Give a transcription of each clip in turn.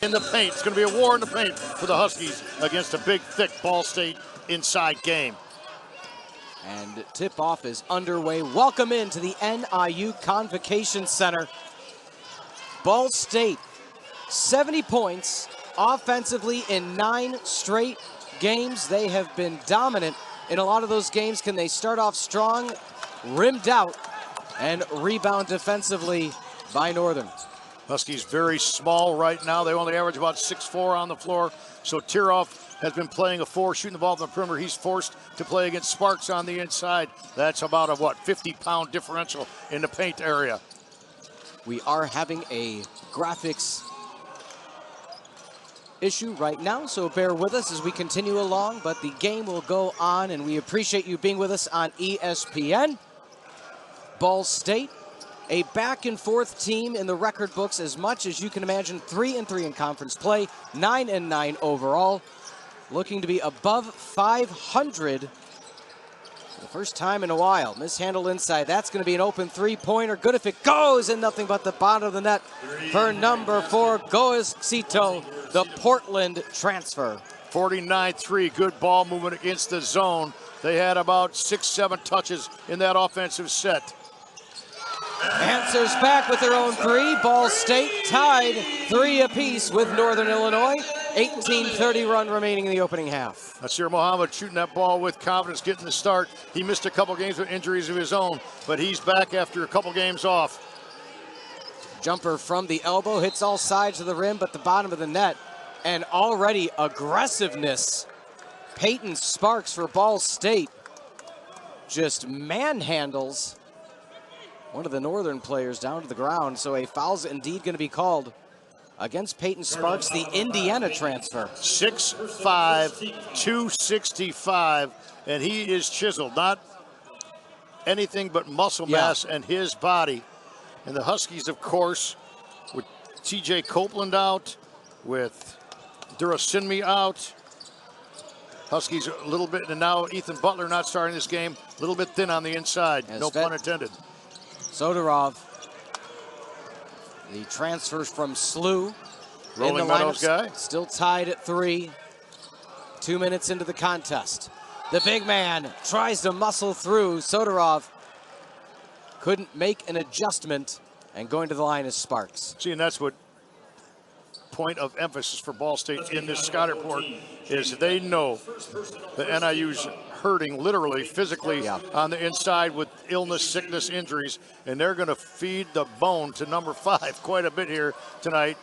in the paint. It's going to be a war in the paint for the Huskies against a big, thick Ball State inside game. And tip-off is underway. Welcome into the NIU Convocation Center. Ball State, 70 points offensively in 9 straight games. They have been dominant in a lot of those games. Can they start off strong, rimmed out, and rebound defensively by Northern? Huskies very small right now. They only average about 6'4" on the floor. So Tiroff has been playing a 4, shooting the ball from the perimeter. He's forced to play against Sparks on the inside. That's about a, 50-pound differential in the paint area. We are having a graphics issue right now, so bear with us as we continue along, but the game will go on, and we appreciate you being with us on ESPN. Ball State, a back-and-forth team in the record books as much as you can imagine. 3-3 in conference play, 9-9 overall. Looking to be above 500 for the first time in a while. Mishandled inside. That's going to be an open three-pointer. Good if it goes, and nothing but the bottom of the net for number 4, Goescito, the Portland transfer. 49-3, good ball movement against the zone. They had about 6-7 touches in that offensive set. Answers back with their own 3. Ball State tied 3 apiece with Northern Illinois. 18:30 run remaining in the opening half. Nasir Mohammed shooting that ball with confidence, getting the start. He missed a couple games with injuries of his own, but he's back after a couple games off. Jumper from the elbow, hits all sides of the rim, but the bottom of the net. And already aggressiveness. Peyton Sparks for Ball State just manhandles one of the Northern players down to the ground. So a foul's indeed going to be called against Peyton Sparks, the Indiana transfer. 6'5", 265, and he is chiseled. Not anything but muscle mass and his body. And the Huskies, of course, with TJ Copeland out, with Durasinmi out. Huskies a little bit, and now Ethan Butler not starting this game. A little bit thin on the inside, no pun intended. Soderov, the transfers from SLU. Rolling Meadows guy. Still tied at 3. 2 minutes into the contest. The big man tries to muscle through. Soderov couldn't make an adjustment, and going to the line is Sparks. See, and that's what point of emphasis for Ball State in this Scott report is they know that NIU's hurting literally, physically on the inside with illness, sickness, injuries, and they're going to feed the bone to number 5 quite a bit here tonight,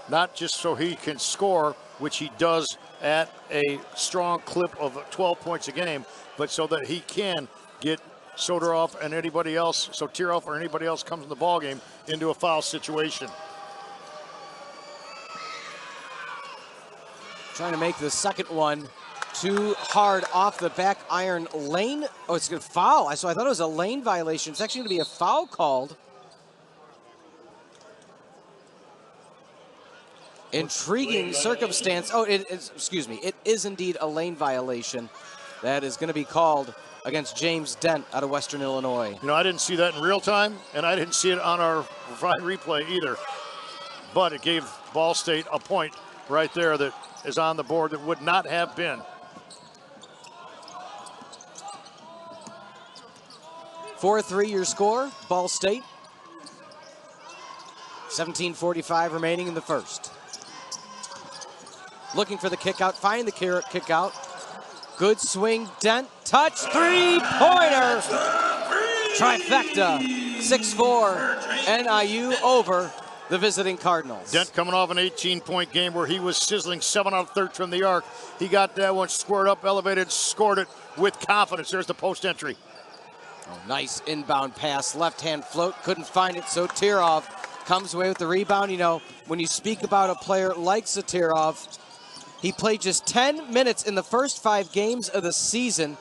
not just so he can score, which he does at a strong clip of 12 points a game, but so that he can get Soderov and anybody else, so Tiroff or anybody else comes in the ball game into a foul situation. Trying to make the second one too hard off the back iron lane. Oh, it's going to foul. So I thought it was a lane violation. It's actually going to be a foul called. Intriguing circumstance. Oh, excuse me. It is indeed a lane violation that is going to be called against James Dent out of Western Illinois. You know, I didn't see that in real time, and I didn't see it on our replay either. But it gave Ball State a point right there that is on the board that would not have been. 4-3 your score, Ball State. 17:45 remaining in the first. Looking for the kick out, find the kick out. Good swing, Dent, touch, three-pointer. Trifecta, 6-4, NIU over the visiting Cardinals. Dent coming off an 18-point game where he was sizzling 7 out of 13 from the arc. He got that one squared up, elevated, scored it with confidence. There's the post entry. Oh, nice inbound pass, left-hand float, couldn't find it, so Tiroff comes away with the rebound. You know, when you speak about a player like Tiroff, he played just 10 minutes in the first 5 games of the season.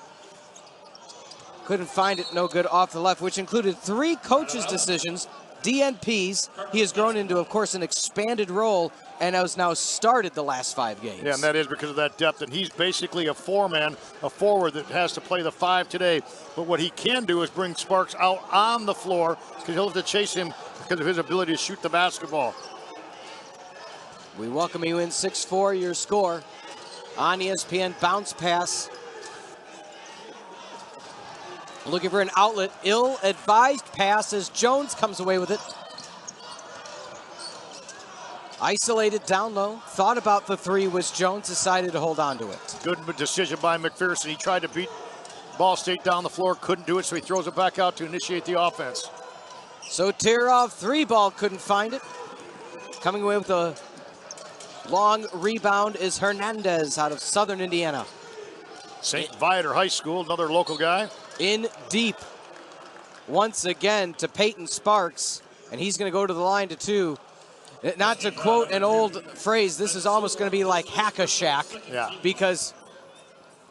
Couldn't find it, no good off the left, which included 3 coaches' decisions, DNPs. He has grown into, of course, an expanded role and has now started the last 5 games. Yeah, and that is because of that depth. And he's basically a 4-man, a forward that has to play the 5 today. But what he can do is bring Sparks out on the floor because he'll have to chase him because of his ability to shoot the basketball. We welcome you in 6-4, your score. On ESPN, bounce pass. Looking for an outlet, ill-advised pass as Jones comes away with it. Isolated down low, thought about the three, was Jones, decided to hold on to it. Good decision by McPherson. He tried to beat Ball State down the floor, couldn't do it, so he throws it back out to initiate the offense. Soterov, three ball, couldn't find it. Coming away with a long rebound is Hernandez out of Southern Indiana. St. Viator High School, another local guy. In deep, once again to Peyton Sparks, and he's going to go to the line to two. Not to quote an old phrase, this is almost going to be like Hack-a-Shack, because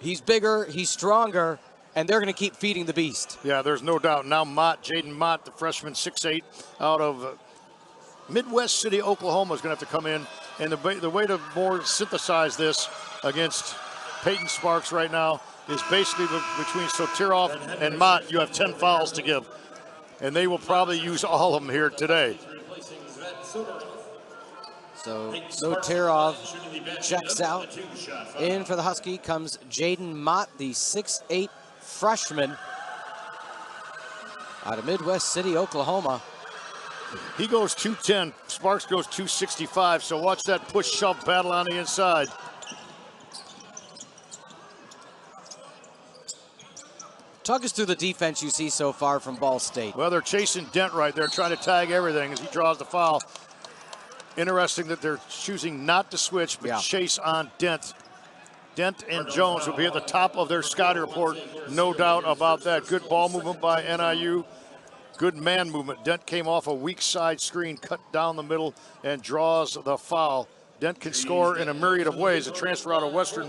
he's bigger, he's stronger, and they're going to keep feeding the beast. Yeah, there's no doubt. Now Jaden Mott, the freshman, 6'8", out of Midwest City, Oklahoma, is going to have to come in. And the way to more synthesize this against Peyton Sparks right now is basically between Soterov and Mott, you have 10 fouls to give. And they will probably use all of them here today. So Soterov checks out. In for the Husky comes Jaden Mott, the 6'8" freshman out of Midwest City, Oklahoma. He goes 210, Sparks goes 265, so watch that push-shove battle on the inside. Talk us through the defense you see so far from Ball State. Well, they're chasing Dent right there, trying to tag everything as he draws the foul. Interesting that they're choosing not to switch, but chase on Dent. Dent and Jones will be at the top of their scouting report, no doubt about that. Good ball movement by NIU. Good man movement. Dent came off a weak side screen, cut down the middle, and draws the foul. Dent can score in a myriad of ways. A transfer out of Western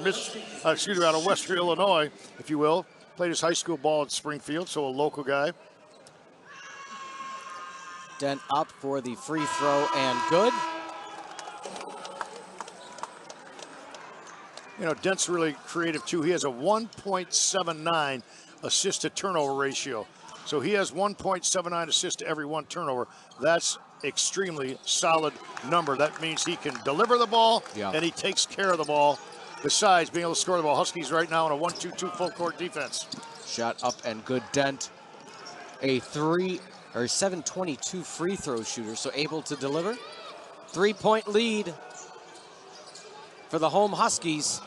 Illinois, if you will. Played his high school ball at Springfield, so a local guy. Dent up for the free throw and good. You know, Dent's really creative too. He has a 1.79 assist to turnover ratio. So he has 1.79 assists to every one turnover. That's extremely solid number. That means he can deliver the ball and he takes care of the ball. Besides being able to score the ball, Huskies right now in a 1-2-2 full court defense. Shot up and good. Dent, a 722 free throw shooter, so able to deliver. 3-point lead for the home Huskies.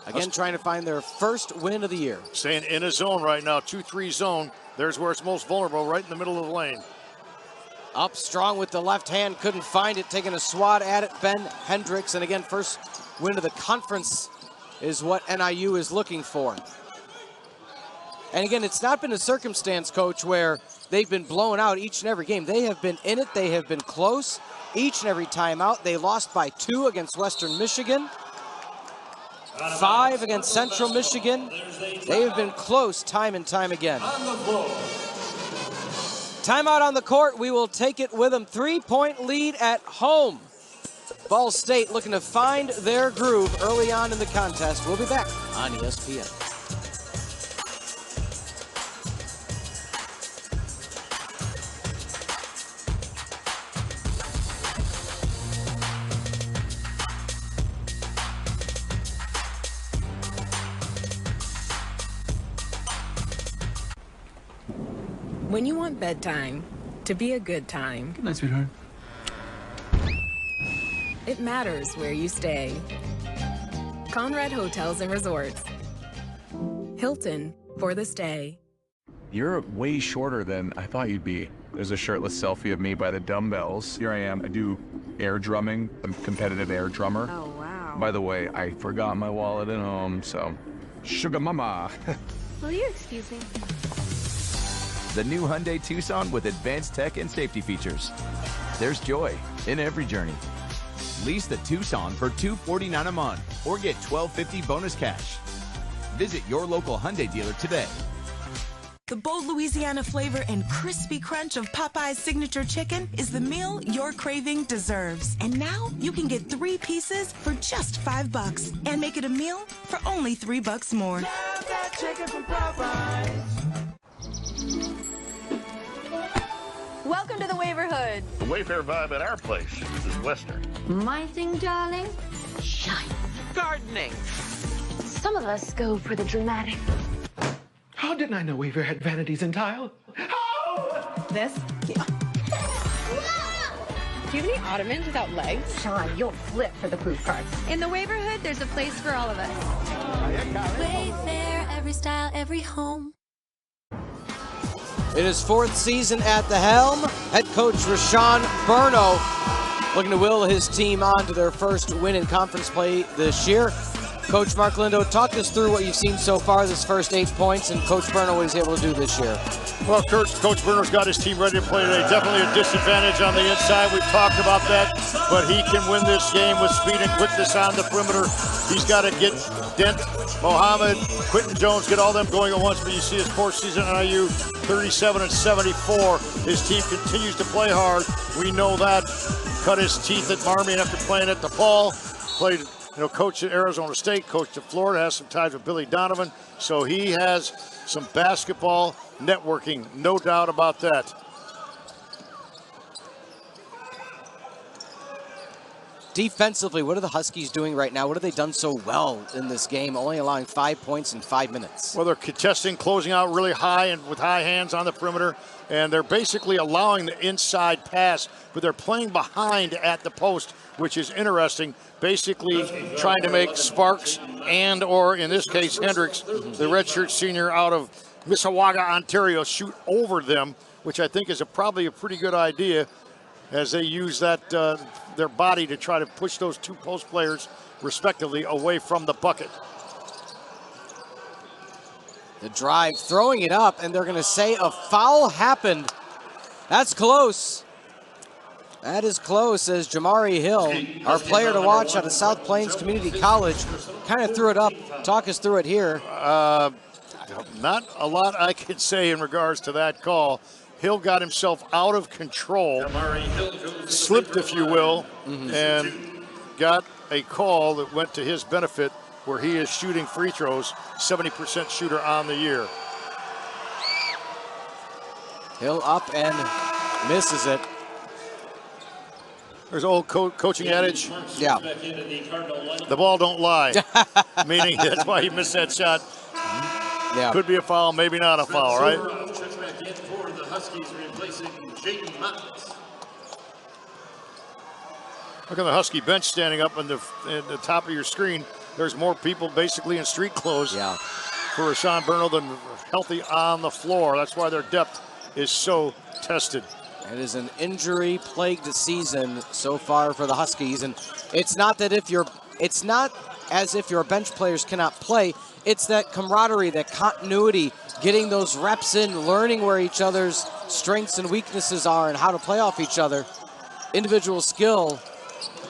Again, trying to find their first win of the year. Staying in a zone right now, 2-3 zone. There's where it's most vulnerable, right in the middle of the lane. Up strong with the left hand, couldn't find it, taking a swat at it, Ben Hendricks. And again, first win of the conference is what NIU is looking for. And again, it's not been a circumstance, Coach, where they've been blown out each and every game. They have been in it, they have been close each and every time out. They lost by 2 against Western Michigan, 5 against Central Michigan. They have been close time and time again. Timeout on the court. We will take it with them. 3-point lead at home. Ball State looking to find their groove early on in the contest. We'll be back on ESPN. When you want bedtime to be a good time. Good night, sweetheart. It matters where you stay. Conrad Hotels and Resorts. Hilton for the stay. You're way shorter than I thought you'd be. There's a shirtless selfie of me by the dumbbells. Here I am. I do air drumming. I'm a competitive air drummer. Oh, wow. By the way, I forgot my wallet at home, so sugar mama. Will you excuse me? The new Hyundai Tucson with advanced tech and safety features. There's joy in every journey. Lease the Tucson for $249 a month or get $1,250 bonus cash. Visit your local Hyundai dealer today. The bold Louisiana flavor and crispy crunch of Popeye's signature chicken is the meal your craving deserves. And now you can get 3 pieces for just $5 and make it a meal for only $3 more. Love that chicken from Popeyes. Welcome to the Waiverhood. The Wayfair vibe at our place is Western. My thing, darling, shine. Gardening. Some of us go for the dramatic. How didn't I know Wayfair had vanities in tile? How? This? Yeah. Do you have any ottomans without legs? Sean, you'll flip for the poop cards. In the Waiverhood, there's a place for all of us. Wayfair, every style, every home. It is 4th season at the helm. Head coach Rashawn Burno looking to will his team on to their first win in conference play this year. Coach Mark Lindo, talk us through what you've seen so far this first 8 points, and Coach Burno, what he's able to do this year. Well, Coach Burno's got his team ready to play today. Definitely a disadvantage on the inside. We've talked about that, but he can win this game with speed and quickness on the perimeter. He's got to get Dent, Mohammed, Quentin Jones, get all them going at once. But you see his 4th season at NIU, 37-74. His team continues to play hard. We know that. Cut his teeth at Marmion after playing at DePaul. Played, coach at Arizona State, coach at Florida, has some ties with Billy Donovan. So he has some basketball networking, no doubt about that. Defensively, what are the Huskies doing right now? What have they done so well in this game, only allowing 5 points in 5 minutes? Well, they're contesting, closing out really high and with high hands on the perimeter, and they're basically allowing the inside pass, but they're playing behind at the post, which is interesting. Basically trying to make Sparks and, or in this case, Hendricks, the redshirt senior out of Mississauga, Ontario, shoot over them, which I think is probably a pretty good idea as they use that their body to try to push those 2 post players, respectively, away from the bucket. The drive, throwing it up, and they're going to say a foul happened. That's close. That is close, as Jamari Hill, our player to watch out of South Plains Community College, kind of threw it up. Talk us through it here. Not a lot I can say in regards to that call. Hill got himself out of control, slipped, if you will, and got a call that went to his benefit, where he is shooting free throws, 70% shooter on the year. Hill up and misses it. There's an old coaching adage. Yeah. The ball don't lie, meaning that's why he missed that shot. Yeah. Could be a foul, maybe not a foul, right? Look at the Husky bench standing up in the top of your screen. There's more people basically in street clothes for Rashawn Burno than healthy on the floor. That's why their depth is so tested. It is an injury-plagued season so far for the Huskies, and it's not as if your bench players cannot play. It's that camaraderie, that continuity, getting those reps in, learning where each other's strengths and weaknesses are and how to play off each other. Individual skill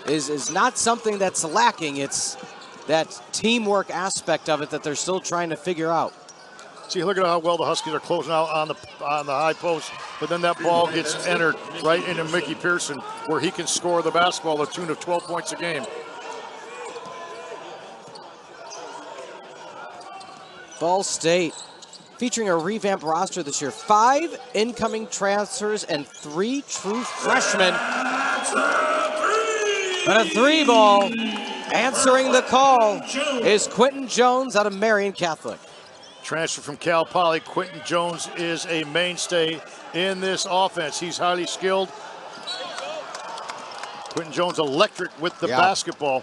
is not something that's lacking. It's that teamwork aspect of it that they're still trying to figure out. See, look at how well the Huskies are closing out on the high post, but then that ball gets entered right into Mickey Pearson, where he can score the basketball to the tune of 12 points a game. Ball State featuring a revamped roster this year. 5 incoming transfers and 3 true freshmen. But a 3 ball. Answering the call is Quentin Jones out of Marion Catholic. Transfer from Cal Poly, Quentin Jones is a mainstay in this offense. He's highly skilled. Quentin Jones electric with the basketball.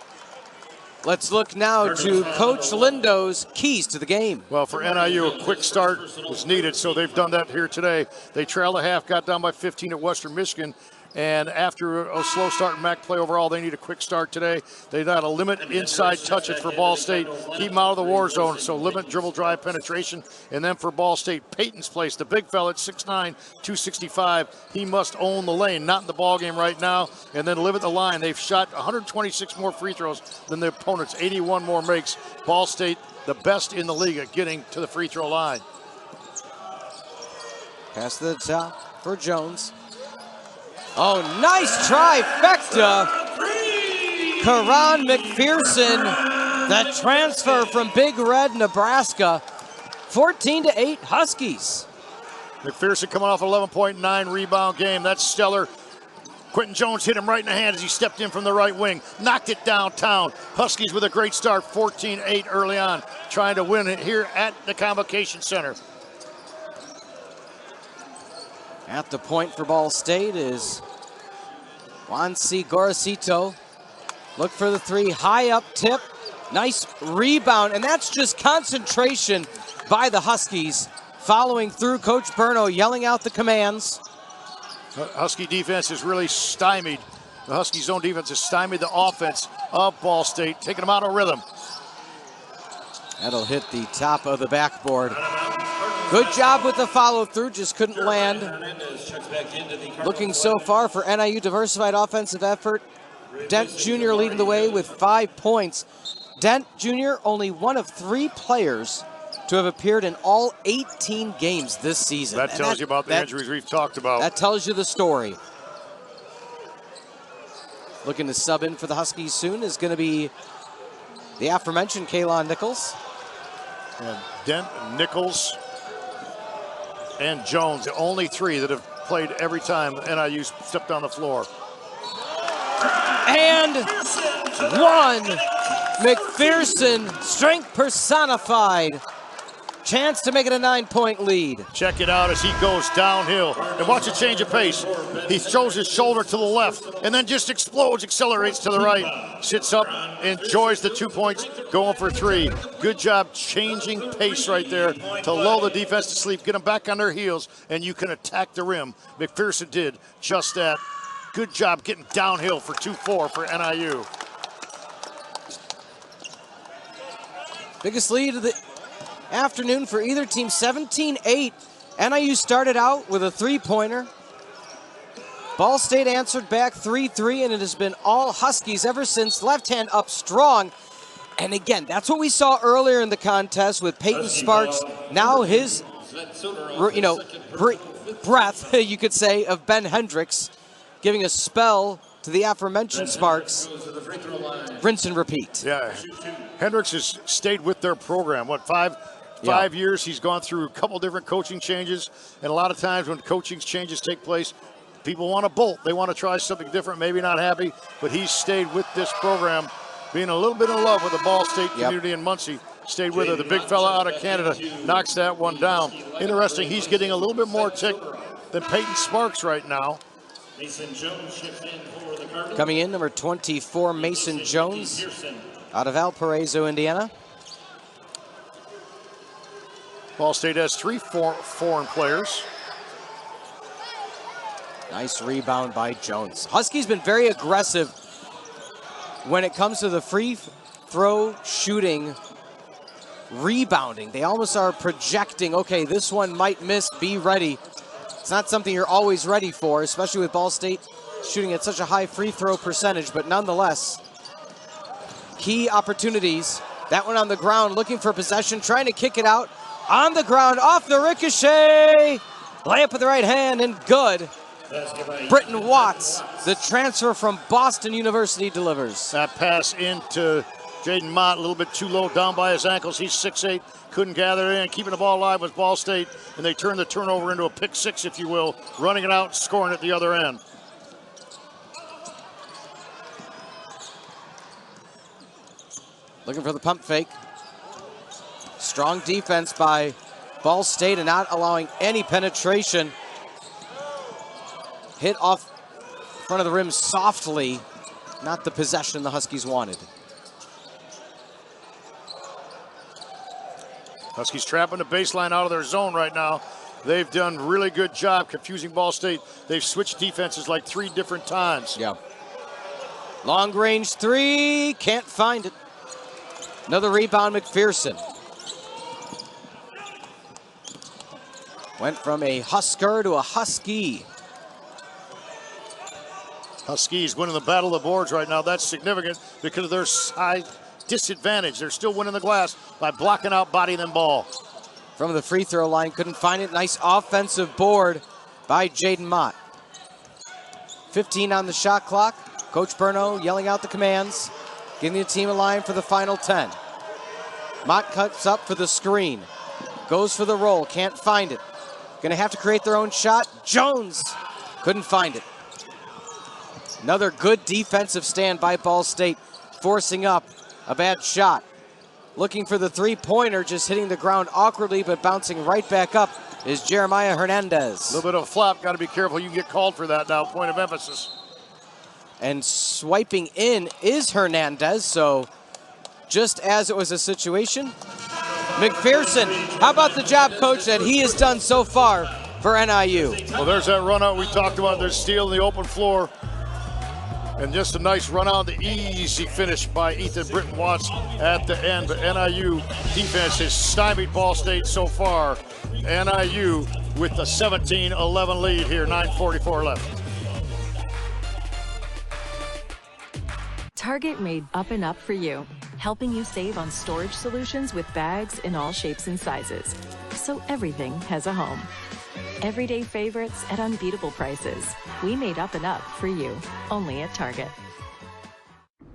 Let's look now to Coach Lindo's keys to the game. Well, for NIU, a quick start was needed, so they've done that here today. They trailed a half, got down by 15 at Western Michigan, and after a slow start in MAC play overall, they need a quick start today. They got to limit inside touches for Ball State, keep them out of the war zone, so limit dribble drive penetration. And then for Ball State, Peyton's place, the big fella at 6'9", 265, he must own the lane, not in the ball game right now, and then limit the line. They've shot 126 more free throws than their opponents, 81 more makes. Ball State, the best in the league at getting to the free throw line. Pass to the top for Jones. Oh, nice trifecta. Karan McPherson, the transfer from Big Red, Nebraska. 14-8 Huskies. McPherson coming off 11.9 rebound game. That's stellar. Quentin Jones hit him right in the hand as he stepped in from the right wing. Knocked it downtown. Huskies with a great start, 14-8 early on, trying to win it here at the Convocation Center. At the point for Ball State is Juan C. Gorosito. Look for the three, high up tip. Nice rebound, and that's just concentration by the Huskies. Following through, Coach Berno yelling out the commands. Husky defense is really stymied. The Husky zone defense has stymied the offense of Ball State, taking them out of rhythm. That'll hit the top of the backboard. Good job with the follow through, just couldn't land. Looking so far for NIU diversified offensive effort. Dent Jr. leading the way with 5 points. Dent Jr. only one of 3 players to have appeared in all 18 games this season. That tells you about the injuries we've talked about. That tells you the story. Looking to sub in for the Huskies soon is going to be the aforementioned Kaylon Nichols. And Dent, Nichols, and Jones, the only 3 that have played every time NIU stepped on the floor. And one, McPherson, strength personified. Chance to make it a 9-point lead. Check it out as he goes downhill. And watch a change of pace. He throws his shoulder to the left and then just explodes, accelerates to the right. Sits up, enjoys the 2 points, going for 3. Good job changing pace right there to lull the defense to sleep, get them back on their heels, and you can attack the rim. McPherson did just that. Good job getting downhill for 2-4 for NIU. Biggest lead of the afternoon for either team, 17-8. NIU started out with a 3-pointer. Ball State answered back 3-3, and it has been all Huskies ever since. Left hand up strong. And again, that's what we saw earlier in the contest with Peyton Sparks. Now his, breath, you could say, of Ben Hendricks, giving a spell to the aforementioned Sparks. Rinse and repeat. Yeah, Hendricks has stayed with their program. What, five years? He's gone through a couple different coaching changes, and a lot of times when coaching changes take place, people want to bolt. They want to try something different, maybe not happy, but he's stayed with this program, being a little bit in love with the Ball State community in Muncie. Stayed with her. The big fella out of Canada knocks that one down. Interesting, he's getting a little bit more tick than Peyton Sparks right now. Coming in, number 24, Mason Jones, out of Valparaiso, Indiana. Ball State has 3 foreign players. Nice rebound by Jones. Huskies been very aggressive when it comes to the free throw shooting, rebounding. They almost are projecting, okay, this one might miss, be ready. It's not something you're always ready for, especially with Ball State shooting at such a high free throw percentage, but nonetheless, key opportunities. That one on the ground, looking for possession, trying to kick it out. On the ground, off the ricochet. Layup with the right hand, and good. BRITTAIN-WATTS, the transfer from Boston University, delivers. That pass into Jaden Mott, a little bit too low down by his ankles. He's 6'8", couldn't gather it in. Keeping the ball alive was Ball State, and they turned the turnover into a pick 6, if you will, running it out, scoring at the other end. Looking for the pump fake. Strong defense by Ball State and not allowing any penetration. Hit off front of the rim softly. Not the possession the Huskies wanted. Huskies trapping the baseline out of their zone right now. They've done a really good job confusing Ball State. They've switched defenses like 3 different times. Yeah. Long range 3, can't find it. Another rebound, McPherson. Went from a Husker to a Husky. Huskies winning the battle of the boards right now. That's significant because of their size disadvantage. They're still winning the glass by blocking out body than ball. From the free throw line, couldn't find it. Nice offensive board by Jaden Mott. 15 on the shot clock. Coach Berno yelling out the commands, giving the team a line for the final 10. Mott cuts up for the screen. Goes for the roll, can't find it. Gonna have to create their own shot. Jones couldn't find it. Another good defensive stand by Ball State, forcing up a bad shot. Looking for the three-pointer, just hitting the ground awkwardly, but bouncing right back up is Jeremiah Hernandez. A little bit of a flop, got to be careful. You can get called for that now, point of emphasis. And swiping in is Hernandez, so just as it was a situation, McPherson, how about the job, coach, that he has done so far for NIU? Well, there's that run out we talked about. There's steal in the open floor. And just a nice run out, the easy finish by Ethan BRITTAIN-WATTS at the end. But NIU defense has stymied Ball State so far. NIU with the 17-11 lead here, 9:44 left. Target made Up and Up for you, helping you save on storage solutions with bags in all shapes and sizes, so everything has a home. Everyday favorites at unbeatable prices. We made Up and Up for you, only at Target.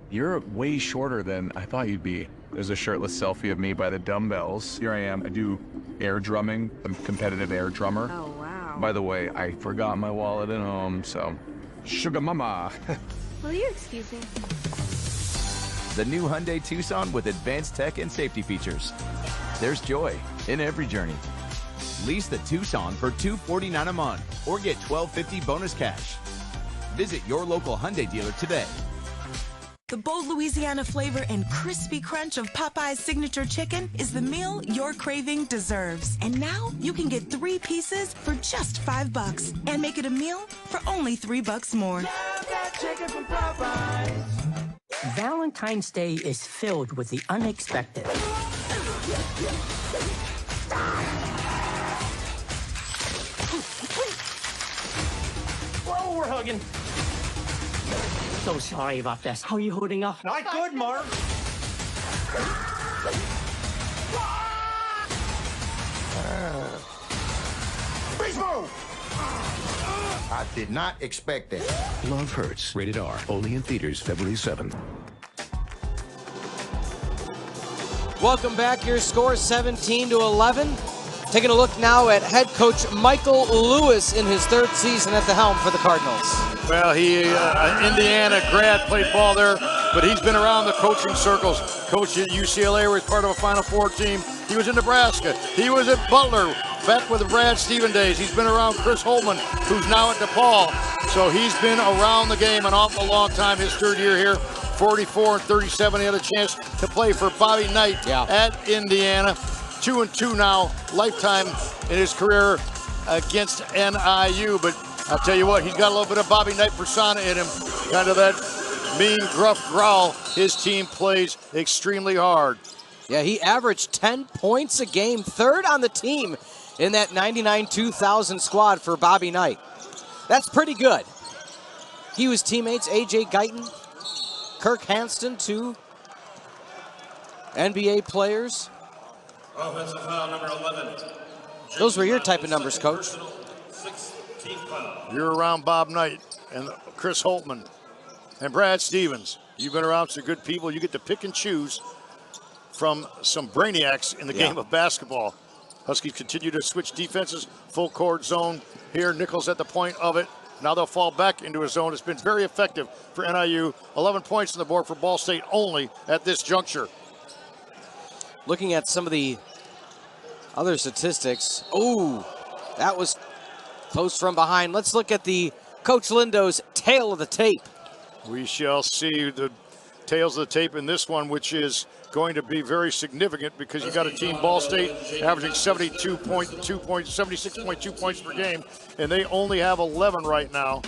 You're way shorter than I thought you'd be. There's a shirtless selfie of me by the dumbbells. Here I am. I do air drumming. I'm a competitive air drummer. Oh, wow. By the way, I forgot my wallet at home, so sugar mama. Will you excuse me? The new Hyundai Tucson with advanced tech and safety features. There's joy in every journey. Lease the Tucson for $249 a month or get $12.50 bonus cash. Visit your local Hyundai dealer today. The bold Louisiana flavor and crispy crunch of Popeye's signature chicken is the meal your craving deserves. And now you can get 3 pieces for just $5 and make it a meal for only $3 more. Valentine's Day is filled with the unexpected. Whoa, we're hugging. So sorry about this. How are you holding up? Not good, Mark. Baseball! I did not expect that. Love Hurts. Rated R. Only in theaters February 7th. Welcome back. Your score 17-11. Taking a look now at head coach Michael Lewis in his 3rd season at the helm for the Cardinals. Well, he, Indiana grad, played ball there, but he's been around the coaching circles. Coached at UCLA, where he's part of a Final Four team. He was in Nebraska. He was at Butler, back with the Brad Stevens days. He's been around Chris Holtmann, who's now at DePaul. So he's been around the game an awful long time. His 3rd year here, 44 and 37. He had a chance to play for Bobby Knight at Indiana. 2-2 now, lifetime in his career against NIU. But I'll tell you what, he's got a little bit of Bobby Knight persona in him. Kind of that mean, gruff growl. His team plays extremely hard. Yeah, he averaged 10 points a game, 3rd on the team in that 99-2000 squad for Bobby Knight. That's pretty good. He was teammates A.J. Guyton, Kirk Hanston, 2 NBA players. Offensive foul number 11. Those were your type of numbers, Coach. You're around Bob Knight and Chris Holtmann and Brad Stevens. You've been around some good people. You get to pick and choose from some brainiacs in the game of basketball. Huskies continue to switch defenses, full court zone here. Nichols at the point of it. Now they'll fall back into a zone. It's been very effective for NIU. 11 points on the board for Ball State only at this juncture. Looking at some of the other statistics. Oh, that was close from behind. Let's look at the Coach Lindo's tail of the tape. We shall see the tails of the tape in this one, which is going to be very significant because you got a team, Ball State, averaging 76.2 points per game, and they only have 11 right now.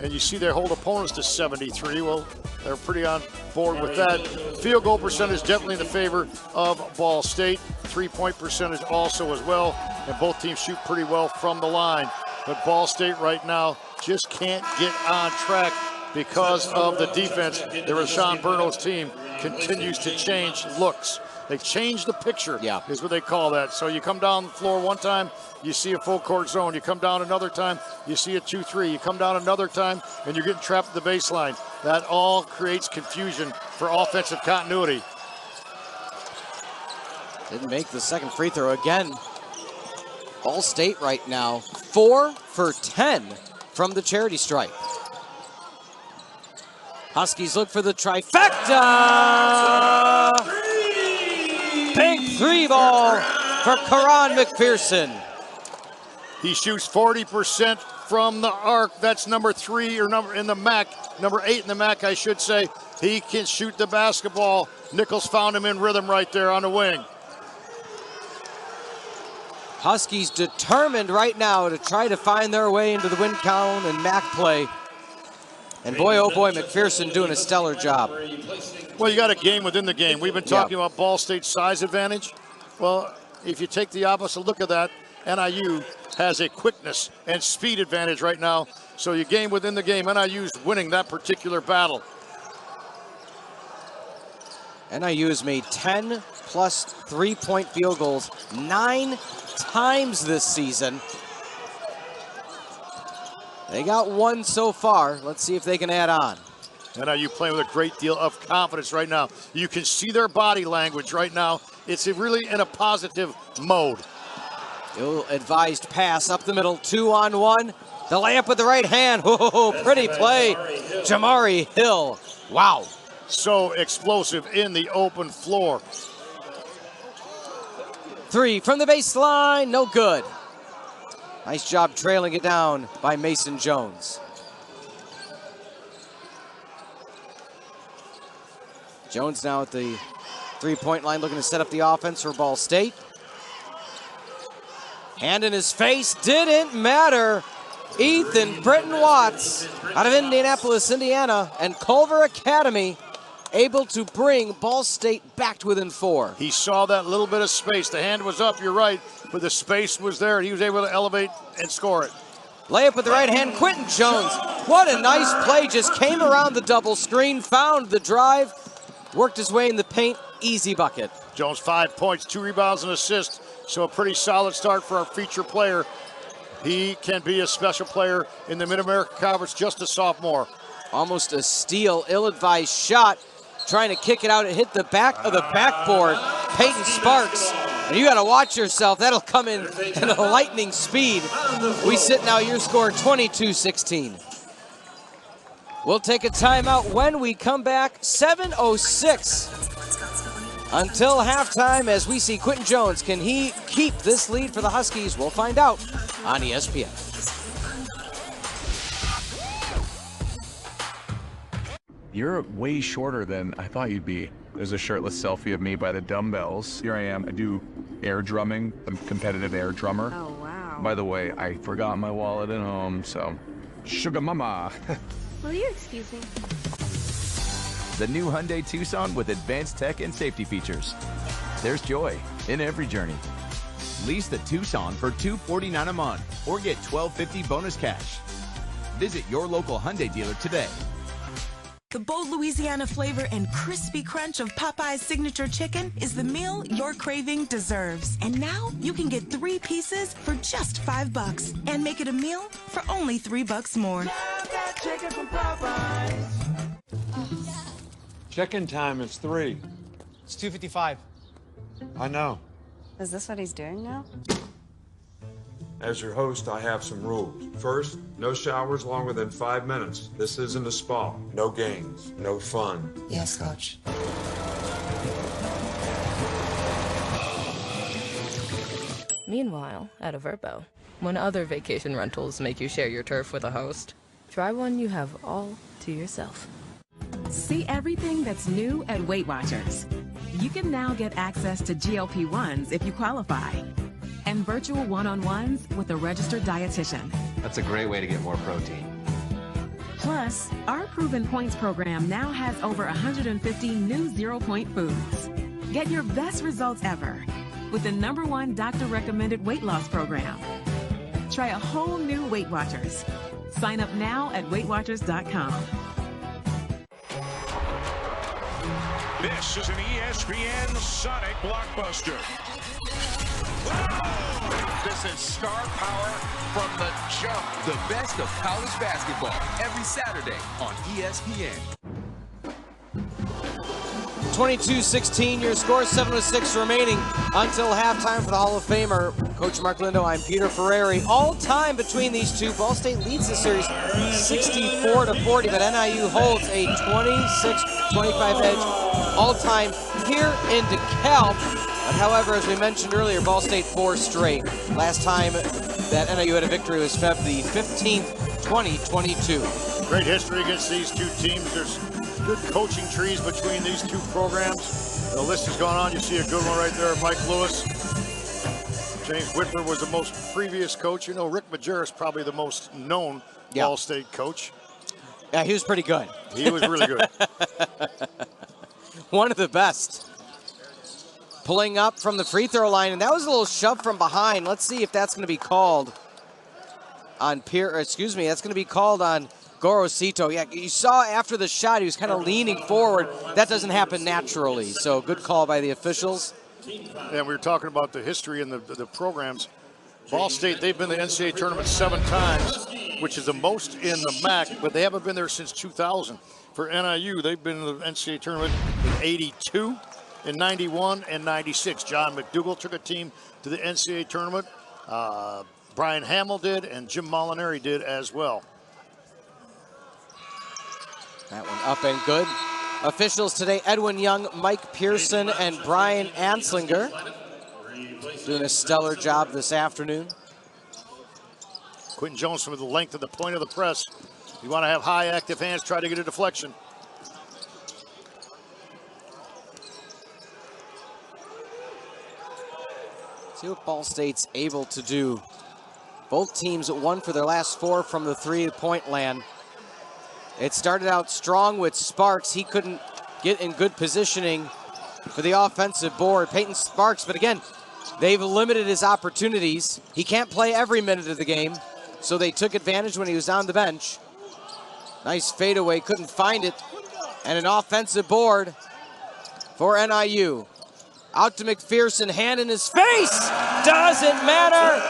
And you see they hold opponents to 73. Well, they're pretty on board with that. Field goal percentage definitely in the favor of Ball State. 3-point percentage also as well. And both teams shoot pretty well from the line. But Ball State right now just can't get on track because of the defense. The Rashawn Burnow's team continues to change looks. They change the picture, is what they call that. So you come down the floor one time, you see a full court zone. You come down another time, you see a 2-3. You come down another time, and you're getting trapped at the baseline. That all creates confusion for offensive continuity. Didn't make the second free throw again. Ball State right now, 4 for 10 from the charity stripe. Huskies look for the trifecta! Big 3 ball for Karan McPherson. He shoots 40% from the arc. That's number 3 or number in the MAC, number 8 in the MAC, I should say. He can shoot the basketball. Nichols found him in rhythm right there on the wing. Huskies determined right now to try to find their way into the win count and MAC play. And boy, oh boy, McPherson doing a stellar job. Well, you got a game within the game. We've been talking about Ball State's size advantage. Well, if you take the opposite look at that, NIU has a quickness and speed advantage right now. So you game within the game. NIU's winning that particular battle. NIU has made 10 plus 3-point field goals 9 times this season. They got 1 so far. Let's see if they can add on. NIU playing with a great deal of confidence right now. You can see their body language right now. It's really in a positive mode. Ill-advised pass up the middle, 2-on-1. The layup with the right hand. Oh, pretty play. Jamari Hill. Wow. So explosive in the open floor. 3 from the baseline, no good. Nice job trailing it down by Mason Jones. Jones now at the 3-point line looking to set up the offense for Ball State. Hand in his face, didn't matter. Ethan BRITTAIN-WATTS out of Indianapolis, Indiana, and Culver Academy able to bring Ball State back to within 4. He saw that little bit of space. The hand was up, you're right, but the space was there, and he was able to elevate and score it. Layup with the right hand, Quentin Jones. What a nice play, just came around the double screen, found the drive, worked his way in the paint, easy bucket. Jones 5 points, 2 rebounds and assists, so a pretty solid start for our feature player. He can be a special player in the Mid-America Conference, just a sophomore. Almost a steal, ill-advised shot. Trying to kick it out, it hit the back of the backboard. Peyton Sparks, and you gotta watch yourself. That'll come in a lightning speed. We sit now, your score 22-16. We'll take a timeout when we come back, 7:06 until halftime as we see Quentin Jones. Can he keep this lead for the Huskies? We'll find out on ESPN. You're way shorter than I thought you'd be. There's a shirtless selfie of me by the dumbbells. Here I am. I do air drumming. I'm a competitive air drummer. Oh, wow. By the way, I forgot my wallet at home, so sugar mama. Will you excuse me? The new Hyundai Tucson with advanced tech and safety features. There's joy in every journey. Lease the Tucson for $249 a month or get $1,250 bonus cash. Visit your local Hyundai dealer today. The bold Louisiana flavor and crispy crunch of Popeye's signature chicken is the meal your craving deserves. And now you can get 3 pieces for just $5 and make it a meal for only $3 more. Chicken from Popeyes. Check-in time is 3. It's 2:55. I know. Is this what he's doing now? As your host, I have some rules. First, no showers longer than 5 minutes. This isn't a spa. No games, no fun. Yes, Coach. Meanwhile, at a Verbo, when other vacation rentals make you share your turf with a host, try one you have all to yourself. See everything that's new at Weight Watchers. You can now get access to GLP-1s if you qualify, and virtual one-on-ones with a registered dietitian. That's a great way to get more protein. Plus, our Proven Points program now has over 150 new zero-point foods. Get your best results ever with the #1 doctor-recommended weight loss program. Try a whole new Weight Watchers. Sign up now at WeightWatchers.com. This is an ESPN Sonic blockbuster. This is star power from the jump. The best of college basketball every Saturday on ESPN. 22-16, your score, 7:06 remaining until halftime for the Hall of Famer. Coach Mark Lindo, I'm Peter Ferrari. All time between these two. Ball State leads the series 64-40, but NIU holds a 26-25 edge all time here in DeKalb. But however, as we mentioned earlier, Ball State 4 straight. Last time that NIU had a victory was February 15th, 2022. Great history against these two teams. There's good coaching trees between these two programs. The list has gone on. You see a good one right there, Mike Lewis. James Whitmer was the most previous coach. You know, Rick Majerus probably the most known Ball State coach. Yeah, he was pretty good. He was really good. One of the best. Pulling up from the free throw line, and that was a little shove from behind. Let's see if that's going to be called on that's going to be called on Gorosito. Yeah, you saw after the shot, he was kind of leaning forward. That doesn't happen naturally, so good call by the officials. And we were talking about the history and the programs. Ball State, they've been to the NCAA tournament 7 times, which is the most in the MAC, but they haven't been there since 2000. For NIU, they've been in the NCAA tournament in 82, in 91, and 96. John McDougall took a team to the NCAA tournament. Brian Hamill did, and Jim Molinari did as well. That one up and good. Officials today, Edwin Young, Mike Pearson, and Brian Anslinger. Doing a stellar job this afternoon. Quentin Jones from the length of the point of the press. You want to have high active hands, try to get a deflection. See what Ball State's able to do. Both teams won for their last 4 from the 3-point land. It started out strong with Sparks. He couldn't get in good positioning for the offensive board. Peyton Sparks, but again, they've limited his opportunities. He can't play every minute of the game, so they took advantage when he was on the bench. Nice fadeaway, couldn't find it. And an offensive board for NIU. Out to McPherson, hand in his face. Doesn't matter.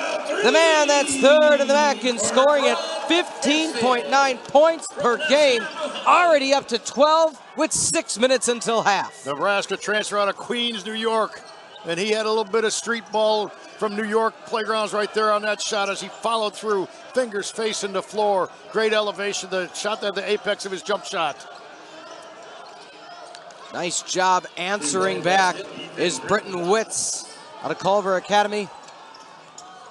The man that's third in the MAC in scoring at 15.9 points per game. Already up to 12 with 6 minutes until half. Nebraska transfer out of Queens, New York. And he had a little bit of street ball from New York playgrounds right there on that shot as he followed through, fingers facing the floor. Great elevation, the shot at the apex of his jump shot. Nice job answering back is BRITTAIN-WATTS out of Culver Academy.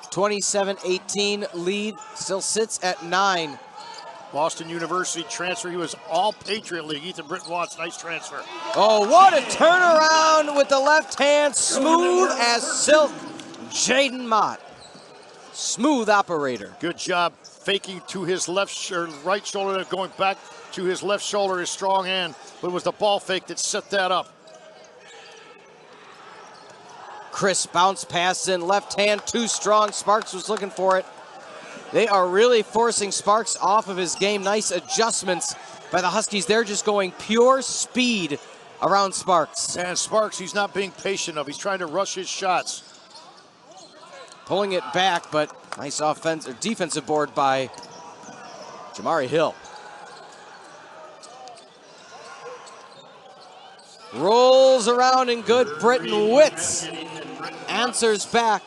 27-18 lead, still sits at 9. Boston University transfer, he was all Patriot League. Ethan BRITTAIN-WATTS, nice transfer. Oh, what a turnaround with the left hand, smooth as silk. Jaden Mott, smooth operator. Good job faking to his right shoulder, going back to his left shoulder, his strong hand. But it was the ball fake that set that up. Chris bounce pass in, left hand, too strong. Sparks was looking for it. They are really forcing Sparks off of his game. Nice adjustments by the Huskies. They're just going pure speed around Sparks. And Sparks, he's not being patient enough. He's trying to rush his shots. Pulling it back, but nice defensive board by Jamari Hill. Rolls around and good. BRITTAIN-WATTS answers back.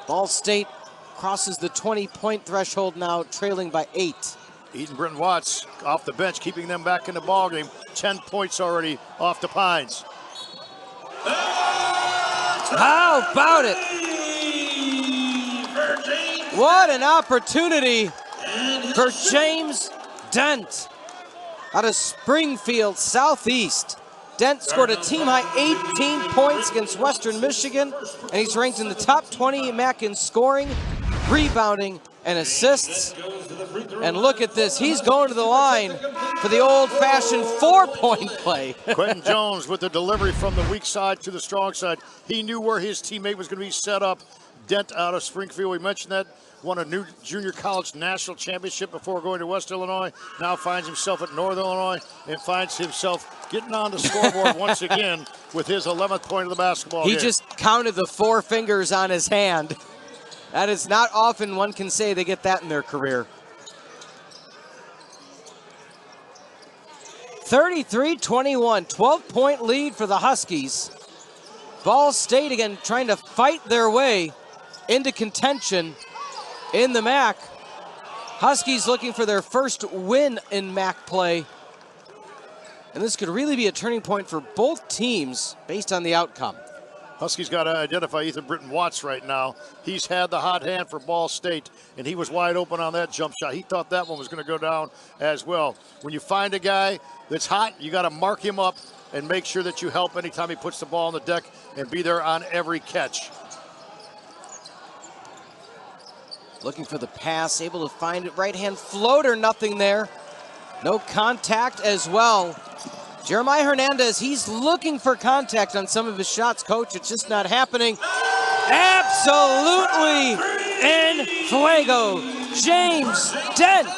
Ball State crosses the 20-point threshold now, trailing by 8. Ethan BRITTAIN-WATTS off the bench, keeping them back in the ballgame. 10 points already off the Pines. How about it? What an opportunity for James Dent out of Springfield Southeast. Dent scored a team-high 18 points against Western Michigan, and he's ranked in the top 20 MAC in scoring, rebounding, and assists. And look at this, he's going to the line for the old-fashioned 4-point play. Quentin Jones with the delivery from the weak side to the strong side. He knew where his teammate was going to be set up. Dent out of Springfield, we mentioned that. Won a new junior college national championship before going to West Illinois. Now finds himself at North Illinois and finds himself getting on the scoreboard once again with his 11th point of the basketball game. He just counted the 4 fingers on his hand. That is not often one can say they get that in their career. 33-21, 12-point lead for the Huskies. Ball State again trying to fight their way into contention in the MAC. Huskies looking for their first win in MAC play. And this could really be a turning point for both teams based on the outcome. Huskies got to identify Ethan BRITTAIN-WATTS right now. He's had the hot hand for Ball State, and he was wide open on that jump shot. He thought that one was going to go down as well. When you find a guy that's hot, you got to mark him up and make sure that you help anytime he puts the ball on the deck and be there on every catch. Looking for the pass, able to find it. Right-hand floater, nothing there. No contact as well. Jeremiah Hernandez, he's looking for contact on some of his shots, coach. It's just not happening. Absolutely in fuego. James Dent.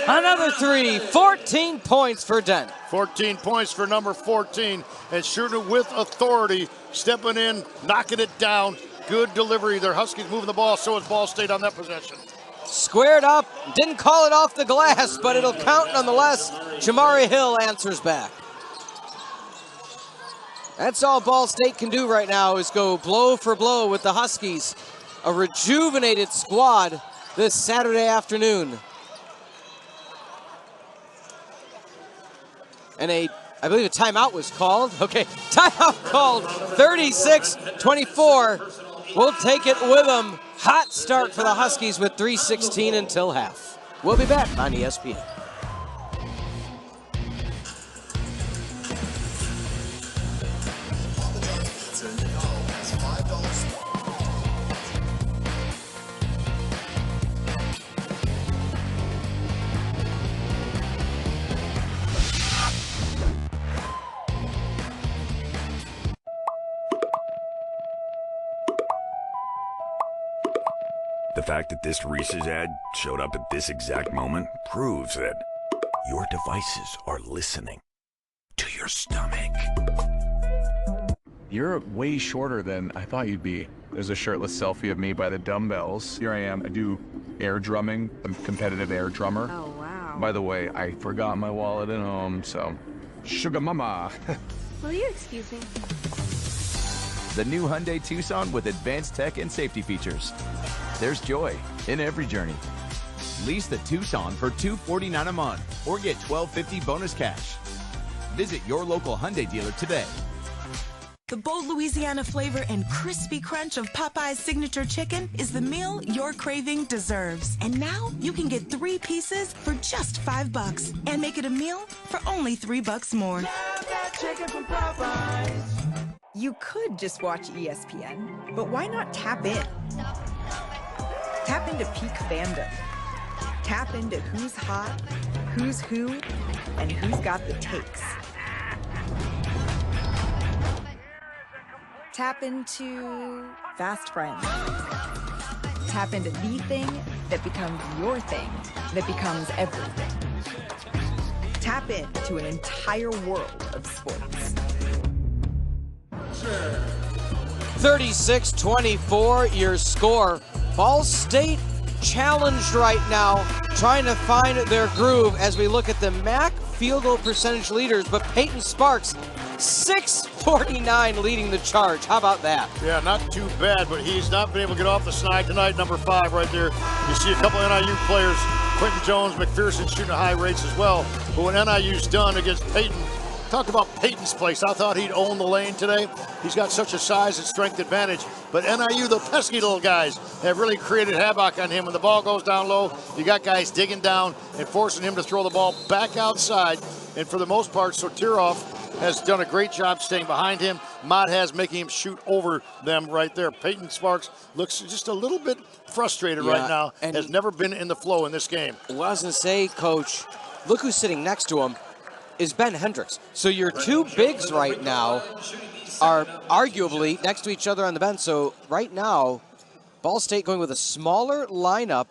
Another three. 14 points for Dent. 14 points for number 14, and shooting it with authority, stepping in, knocking it down. Good delivery. Their Huskies moving the ball, so is Ball State on that possession. Squared up, didn't call it off the glass, but it'll count nonetheless. Jamari Hill answers back. That's all Ball State can do right now is go blow for blow with the Huskies. A rejuvenated squad this Saturday afternoon. And I believe a timeout was called. Okay, timeout called, 36-24. We'll take it with them. Hot start for the Huskies with 3:16 until half. We'll be back on ESPN. The fact that this Reese's ad showed up at this exact moment proves that your devices are listening to your stomach. You're way shorter than I thought you'd be. There's a shirtless selfie of me by the dumbbells. Here I am. I do air drumming. I'm a competitive air drummer. Oh, wow. By the way, I forgot my wallet at home, so sugar mama. Will you excuse me? The new Hyundai Tucson with advanced tech and safety features. There's joy in every journey. Lease the Tucson for $249 a month or get $12.50 bonus cash. Visit your local Hyundai dealer today. The bold Louisiana flavor and crispy crunch of Popeye's signature chicken is the meal your craving deserves. And now you can get 3 pieces for just $5 and make it a meal for only $3 more. Chicken from Popeyes. You could just watch ESPN, but why not tap in? Tap into peak fandom. Tap into who's hot, who's who, and who's got the takes. Tap into fast friends. Tap into the thing that becomes your thing, that becomes everything. Tap into an entire world of sports. 36-24, your score. Ball State challenged right now, trying to find their groove as we look at the MAC field goal percentage leaders, but Peyton Sparks, 649 leading the charge. How about that? Yeah, not too bad, but he's not been able to get off the snide tonight. Number 5 right there. You see a couple of NIU players, Quentin Jones, McPherson shooting at high rates as well. But when NIU's done against Peyton, talk about Peyton's place. I thought he'd own the lane today. He's got such a size and strength advantage. But NIU, the pesky little guys, have really created havoc on him. When the ball goes down low, you got guys digging down and forcing him to throw the ball back outside. And for the most part, Sotirov has done a great job staying behind him. Mott has making him shoot over them right there. Peyton Sparks looks just a little bit frustrated right now and has never been in the flow in this game. I was going to say, Coach, look who's sitting next to him. Is Ben Hendricks. So your two bigs right now are arguably next to each other on the bench. So right now, Ball State going with a smaller lineup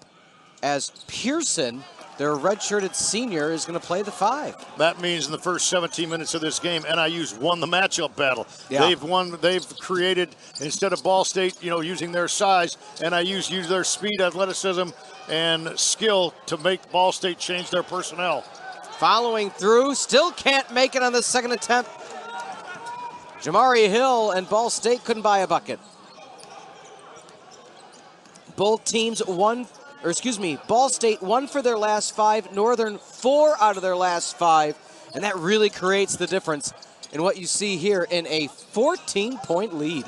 as Pearson, their redshirted senior, is going to play the 5. That means in the first 17 minutes of this game, NIU's won the matchup battle. Yeah. They've created, instead of Ball State, using their size, NIU's used their speed, athleticism, and skill to make Ball State change their personnel. Following through, still can't make it on the second attempt. Jamari Hill and Ball State couldn't buy a bucket. Both teams Ball State 1 for their last 5, Northern 4 out of their last 5, and that really creates the difference in what you see here in a 14-point lead.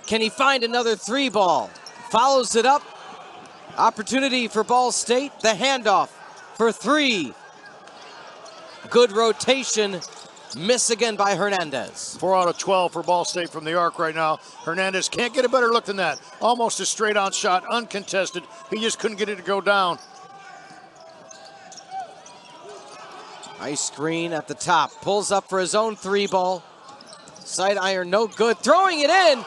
Can he find another 3 ball? Follows it up. Opportunity for Ball State. The handoff for 3. Good rotation. Miss again by Hernandez. 4 out of 12 for Ball State from the arc right now. Hernandez can't get a better look than that. Almost a straight-on shot, uncontested. He just couldn't get it to go down. Nice screen at the top. Pulls up for his own 3 ball. Side iron, no good. Throwing it in.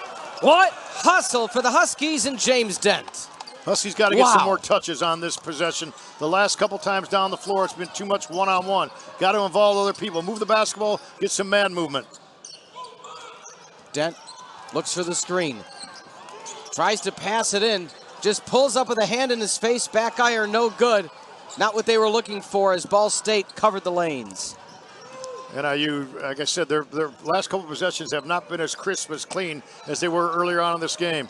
What hustle for the Huskies and James Dent. Huskies got to get some more touches on this possession. The last couple times down the floor, it's been too much one-on-one. Got to involve other people. Move the basketball, get some man movement. Dent looks for the screen. Tries to pass it in. Just pulls up with a hand in his face. Back iron, no good. Not what they were looking for as Ball State covered the lanes. NIU, like I said, their last couple possessions have not been as crisp, as clean as they were earlier on in this game.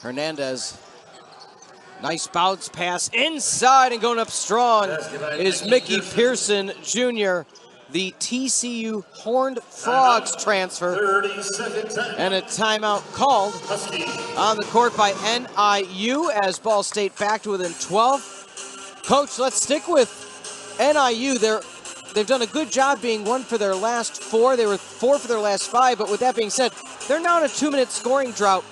Hernandez, nice bounce pass inside, and going up strong is Mickey Pearson Jr., the TCU Horned Frogs transfer. And a timeout called on the court by NIU as Ball State back to within 12. Coach, let's stick with NIU. They've done a good job being 1 for their last 4. They were 4 for their last 5, but with that being said, they're now in a 2-minute scoring drought.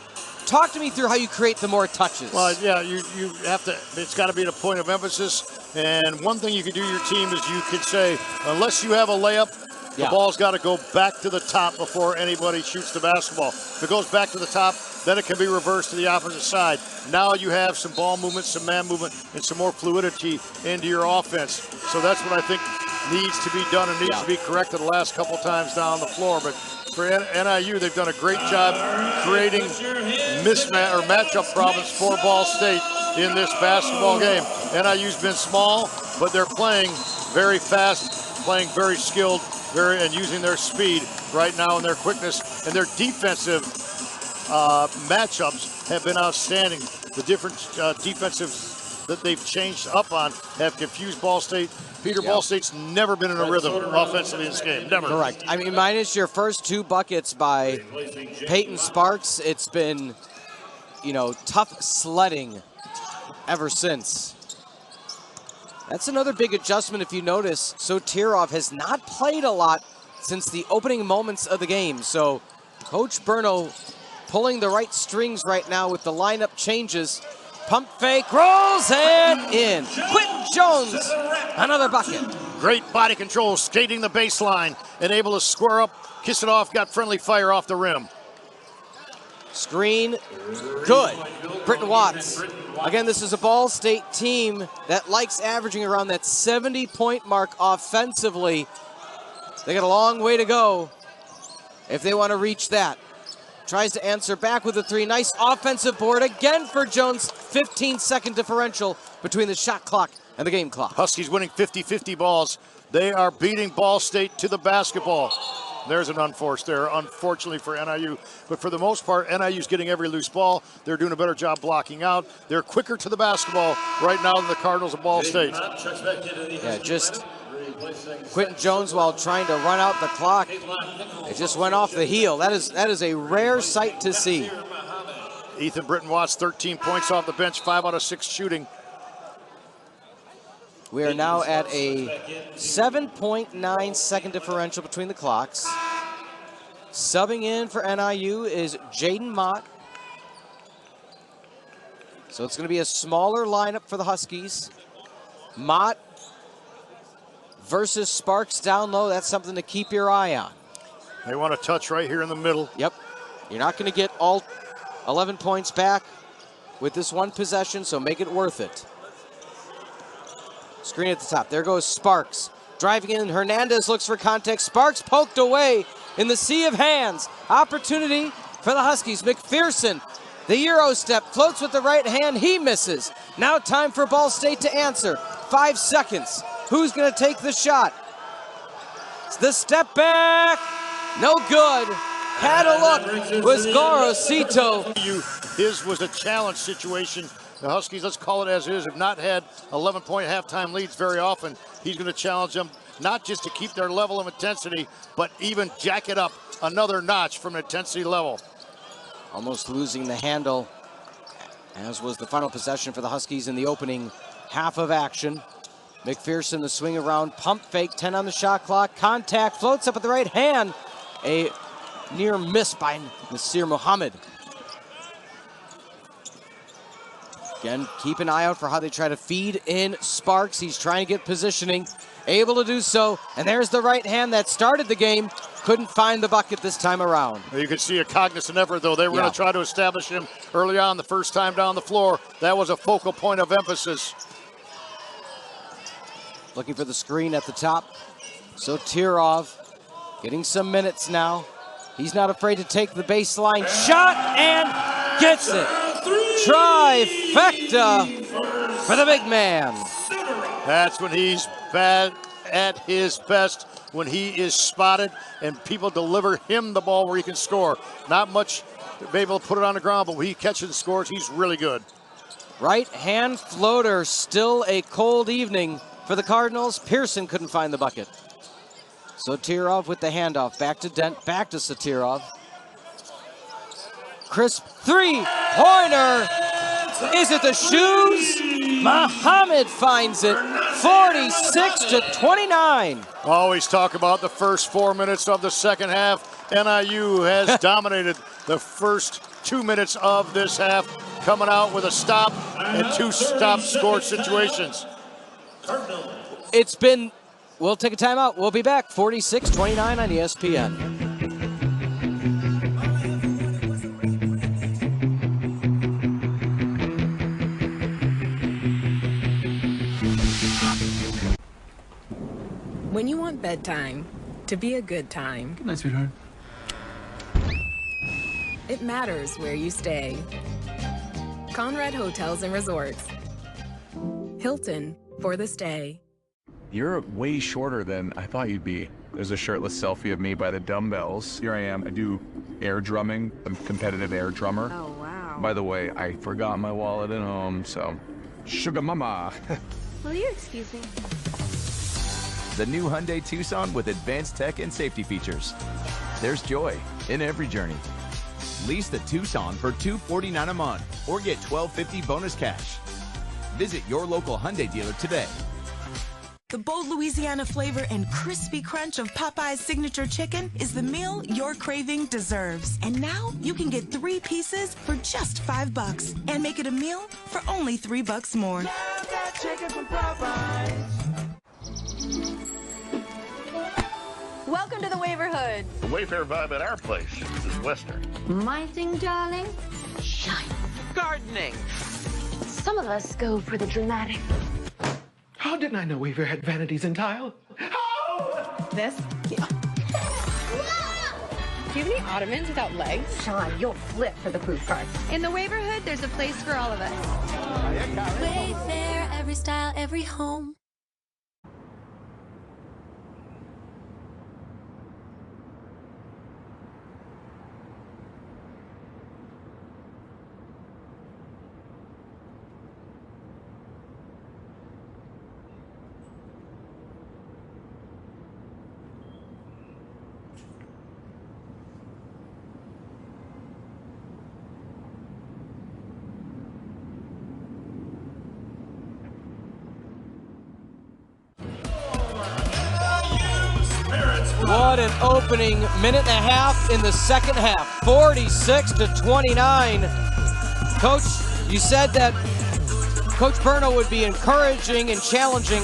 Talk to me through how you create the more touches. Well, yeah, you have to, it's got to be a point of emphasis. And one thing you can do to your team is you could say, unless you have a layup, the ball's got to go back to the top before anybody shoots the basketball. If it goes back to the top, then it can be reversed to the opposite side. Now you have some ball movement, some man movement, and some more fluidity into your offense. So that's what I think needs to be done and needs to be corrected the last couple times down the floor. But for NIU, they've done a great job creating mismatch or matchup problems for Ball State in this basketball game. NIU's been small, but they're playing very fast, playing very skilled, and using their speed right now and their quickness, and their defensive matchups have been outstanding. The different defensive that they've changed up on have confused Ball State. Peter, Ball State's never been in a rhythm offensively in this game, never. Correct. I mean, minus your first 2 buckets by Peyton Sparks, it's been, tough sledding ever since. That's another big adjustment if you notice. Sotirov has not played a lot since the opening moments of the game. So Coach Berno pulling the right strings right now with the lineup changes. Pump fake, rolls and in. Quentin Jones, another bucket. Great body control, skating the baseline and able to square up, kiss it off, got friendly fire off the rim. Screen, good. Brittain-Watts. Again, this is a Ball State team that likes averaging around that 70-point mark offensively. They got a long way to go if they want to reach that. Tries to answer back with a 3. Nice offensive board again for Jones. 15-second differential between the shot clock and the game clock. Huskies winning 50-50 balls. They are beating Ball State to the basketball. There's an unforced error, unfortunately for NIU. But for the most part, NIU's getting every loose ball. They're doing a better job blocking out. They're quicker to the basketball right now than the Cardinals of Ball State. Yeah, just Quentin Jones, while trying to run out the clock, it just went off the heel. That is a rare sight to see. Ethan BRITTAIN-WATTS, 13 points off the bench, 5 out of 6 shooting. We are now at a 7.9 second differential between the clocks. Subbing in for NIU is Jaden Mott. So it's going to be a smaller lineup for the Huskies. Mott versus Sparks down low. That's something to keep your eye on. They want to touch right here in the middle. Yep. You're not going to get all 11 points back with this one possession, so make it worth it. Screen at the top. There goes Sparks. Driving in, Hernandez looks for contact. Sparks poked away in the sea of hands. Opportunity for the Huskies. McPherson The Euro step, floats with the right hand, he misses. Now time for Ball State to answer. 5 seconds. Who's gonna take the shot? It's the step back, no good. Had a look, was Gorosito. His was a challenge situation. The Huskies, let's call it as it is, have not had 11-point halftime leads very often. He's gonna challenge them, not just to keep their level of intensity, but even jack it up another notch from an intensity level. Almost losing the handle, as was the final possession for the Huskies in the opening half of action. McPherson, the swing around, pump fake, 10 on the shot clock, contact, floats up with the right hand. A near miss by Nasir Muhammad. Again, keep an eye out for how they try to feed in Sparks. He's trying to get positioning, able to do so. And there's the right hand that started the game. Couldn't find the bucket this time around. You could see a cognizant effort, though. They were going to try to establish him early on the first time down the floor. That was a focal point of emphasis. Looking for the screen at the top. So Tirov getting some minutes now. He's not afraid to take the baseline shot and gets it. Trifecta for the big man. That's when he's bad at his best, when he is spotted and people deliver him the ball where he can score. Not much to be able to put it on the ground, but when he catches and scores, he's really good. Right hand floater, still a cold evening for the Cardinals. Pearson couldn't find the bucket. Sotirov with the handoff, back to Dent, back to Sotirov. Crisp three-pointer. Is it the shoes? Muhammad finds it, 46-29. Always talk about the first 4 minutes of the second half. NIU has dominated the first 2 minutes of this half, coming out with a stop and 2 stop score situations. It's been, we'll take a timeout. We'll be back, 46-29 on ESPN. When you want bedtime to be a good time. Good night, sweetheart. It matters where you stay. Conrad Hotels and Resorts. Hilton for the stay. You're way shorter than I thought you'd be. There's a shirtless selfie of me by the dumbbells. Here I am. I do air drumming. I'm a competitive air drummer. Oh, wow. By the way, I forgot my wallet at home, so sugar mama. Will you excuse me? The new Hyundai Tucson with advanced tech and safety features. There's joy in every journey. Lease the Tucson for $249 a month or get $1,250 bonus cash. Visit your local Hyundai dealer today. The bold Louisiana flavor and crispy crunch of Popeye's signature chicken is the meal your craving deserves. And now you can get 3 pieces for just $5 and make it a meal for only $3 more. Love that chicken from Popeyes. Welcome to the Waverhood. The Wayfair vibe at our place is Western. My thing, darling? Shine. Gardening. Some of us go for the dramatic. How didn't I know Wayfair had vanities in tile? This? Yeah. Do you have any ottomans without legs? Sean, you'll flip for the poop cart. In the Waverhood, there's a place for all of us. Wayfair, every style, every home. What an opening minute and a half in the second half, 46-29. Coach, you said that Coach Berno would be encouraging and challenging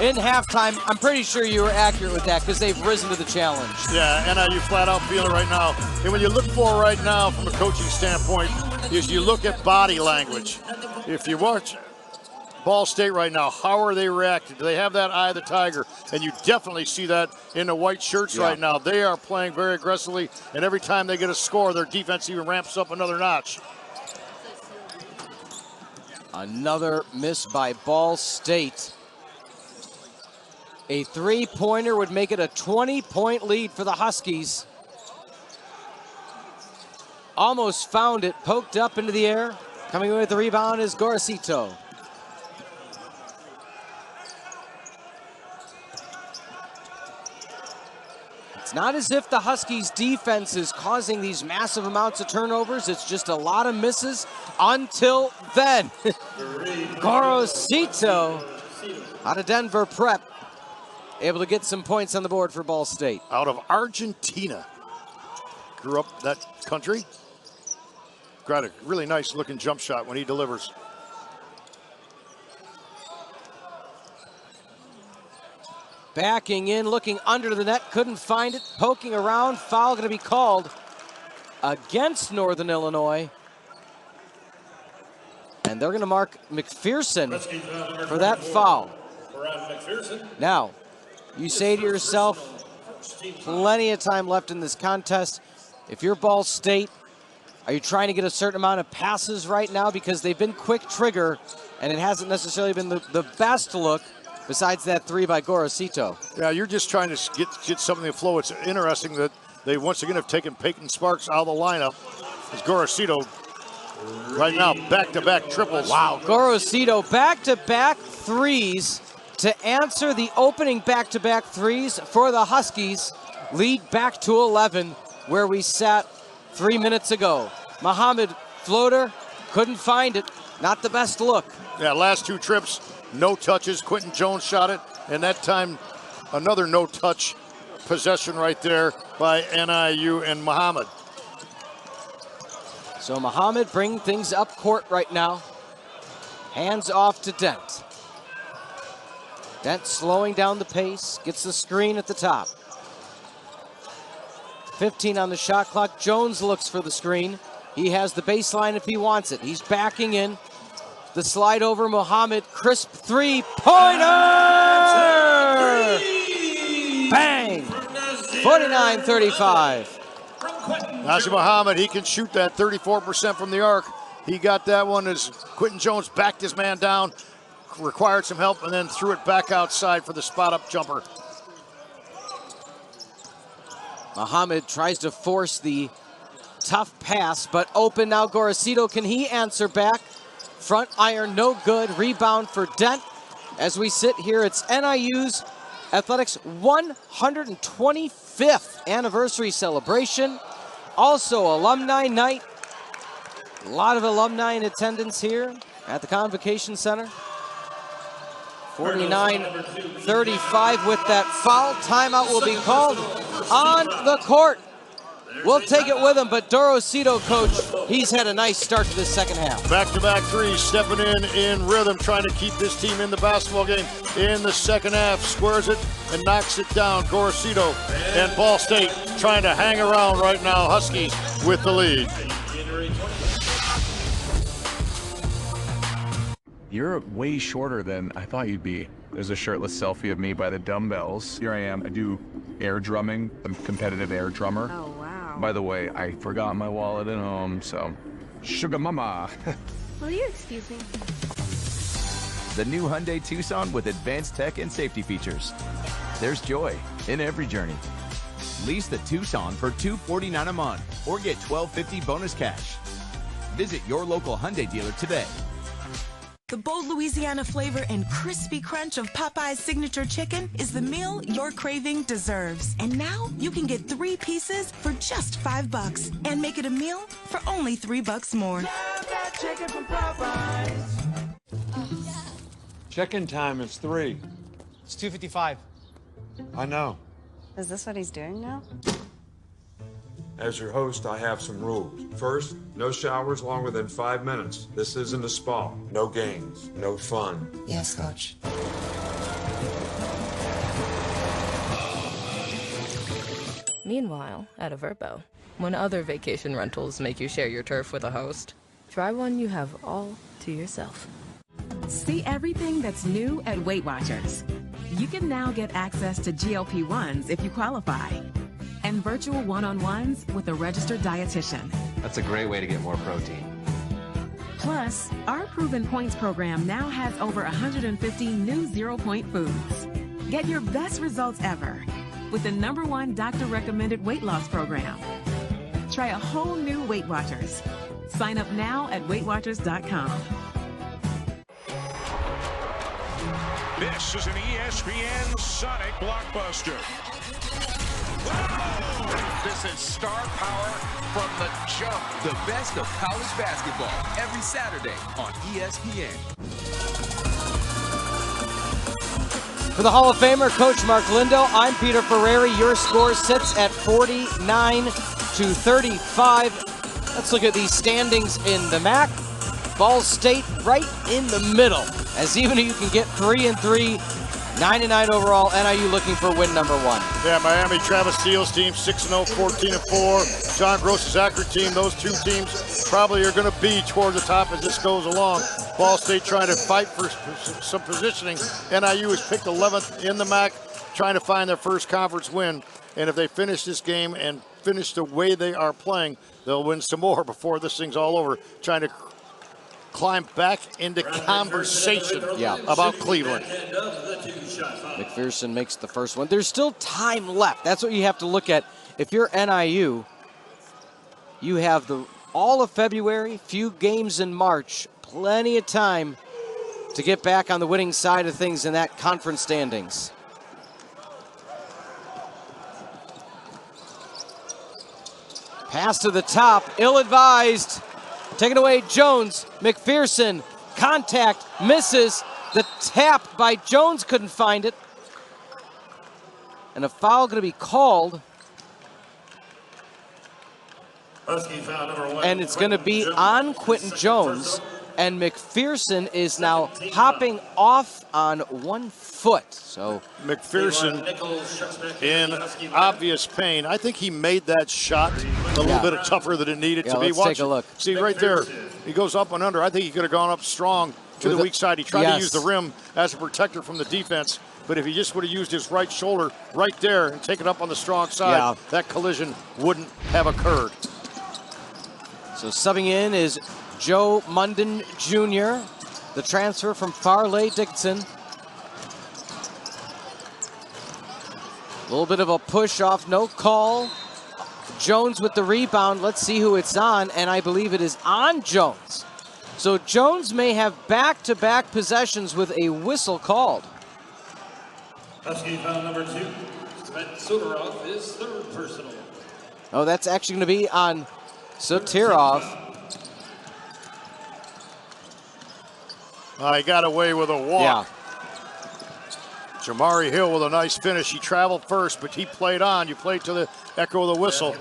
in halftime. I'm pretty sure you were accurate with that because they've risen to the challenge. Yeah, NIU flat out feeling right now. And when you look for right now from a coaching standpoint is you look at body language. If you watch Ball State right now, how are they reacting? Do they have that eye of the tiger? And you definitely see that in the white shirts right now. They are playing very aggressively, and every time they get a score, their defense even ramps up another notch. Another miss by Ball State. A three-pointer would make it a 20-point lead for the Huskies. Almost found it, poked up into the air. Coming away with the rebound is Gorosito. It's not as if the Huskies' defense is causing these massive amounts of turnovers. It's just a lot of misses until then. Gorosito out of Denver Prep, able to get some points on the board for Ball State. Out of Argentina. Grew up that country. Got a really nice looking jump shot when he delivers. Backing in, looking under the net, couldn't find it, poking around. Foul going to be called against Northern Illinois. And they're going to mark McPherson for that foul. Now, you say to yourself, plenty of time left in this contest. If you're Ball State, are you trying to get a certain amount of passes right now? Because they've been quick trigger, and it hasn't necessarily been the best look, besides that three by Gorosito. Yeah, you're just trying to get something to flow. It's interesting that they once again have taken Peyton Sparks out of the lineup. As Gorosito right now back-to-back triples. Wow, Gorosito back-to-back threes to answer the opening back-to-back threes for the Huskies. Lead back to 11 where we sat 3 minutes ago. Muhammad floater, couldn't find it. Not the best look. Yeah, last two trips, no touches. Quentin Jones shot it, and that time another no-touch possession right there by NIU and Muhammad. So Muhammad bringing things up court right now. Hands off to Dent. Dent slowing down the pace, gets the screen at the top. 15 on the shot clock. Jones looks for the screen. He has the baseline if he wants it. He's backing in. The slide over Muhammad, crisp three-pointer! Bang! 49-35. Nasir Muhammad, he can shoot that 34% from the arc. He got that one as Quentin Jones backed his man down, required some help, and then threw it back outside for the spot-up jumper. Muhammad tries to force the tough pass, but open now. Gorosito, can he answer back? Front iron, no good. Rebound for Dent. As we sit here, it's NIU's Athletics 125th anniversary celebration. Also alumni night. A lot of alumni in attendance here at the Convocation Center. 49-35 with that foul. Timeout will be called on the court. We'll take it with him, but Gorosito, coach, he's had a nice start to this second half. Back-to-back threes, stepping in rhythm, trying to keep this team in the basketball game in the second half. Squares it and knocks it down. Gorosito and Ball State trying to hang around right now. Huskies with the lead. You're way shorter than I thought you'd be. There's a shirtless selfie of me by the dumbbells. Here I am. I do air drumming. I'm a competitive air drummer. Oh, wow. By the way, I forgot my wallet at home, so sugar mama. Will you excuse me? The new Hyundai Tucson with advanced tech and safety features. There's joy in every journey. Lease the Tucson for $249 a month or get $12.50 bonus cash. Visit your local Hyundai dealer today. The bold Louisiana flavor and crispy crunch of Popeye's signature chicken is the meal your craving deserves. And now you can get 3 pieces for just $5 and make it a meal for only $3 more. Love that chicken from Popeyes. Check-in time is 3. It's 2:55. I know. Is this what he's doing now? As your host, I have some rules. First, no showers longer than 5 minutes. This isn't a spa. No games, no fun. Yes, coach. Meanwhile, at a Verbo, when other vacation rentals make you share your turf with a host, try one you have all to yourself. See everything that's new at Weight Watchers. You can now get access to GLP-1s if you qualify, and virtual one-on-ones with a registered dietitian. That's a great way to get more protein. Plus, our proven points program now has over 150 new 0-point foods. Get your best results ever with the #1 doctor-recommended weight loss program. Try a whole new Weight Watchers. Sign up now at WeightWatchers.com. This is an ESPN Sonic blockbuster. Wow! This is star power from the jump. The best of college basketball every Saturday on ESPN. For the Hall of Famer, Coach Mark Lindo, I'm Peter Ferreri. Your score sits at 49-35. Let's look at these standings in the MAC. Ball State right in the middle. As even if you can get 3-3, 9-9 overall, NIU looking for win number 1. Yeah, Miami Travis Steele's team 6-0, 14-4. John Gross's Akron team, those two teams probably are going to be toward the top as this goes along. Ball State trying to fight for some positioning. NIU has picked 11th in the MAC, trying to find their first conference win. And if they finish this game and finish the way they are playing, they'll win some more before this thing's all over, trying to climb back into conversation about Cleveland. McPherson makes the first one. There's still time left. That's what you have to look at. If you're NIU, you have all of February, few games in March, plenty of time to get back on the winning side of things in that conference standings. Pass to the top, ill-advised. Taken away, Jones. McPherson, contact, misses. The tap by Jones, couldn't find it. And a foul going to be called. And it's going to be on Quentin Jones. And McPherson is now hopping off on 1 foot. So McPherson in obvious pain. I think he made that shot a little bit tougher than it needed to be. Let's take a look. See right there, he goes up and under. I think he could have gone up strong to the weak side. He tried to use the rim as a protector from the defense. But if he just would have used his right shoulder right there and taken up on the strong side, that collision wouldn't have occurred. So subbing in is Joe Munden Jr., the transfer from Farley-Dixon. A little bit of a push off, no call. Jones with the rebound. Let's see who it's on, and I believe it is on Jones. So Jones may have back-to-back possessions with a whistle called. Husky foul number 2. Svet Sudarov is third personal. Oh, that's actually going to be on Sotirov. He got away with a walk. Yeah. Jamari Hill with a nice finish. He traveled first, but he played on. You played to the echo of the whistle.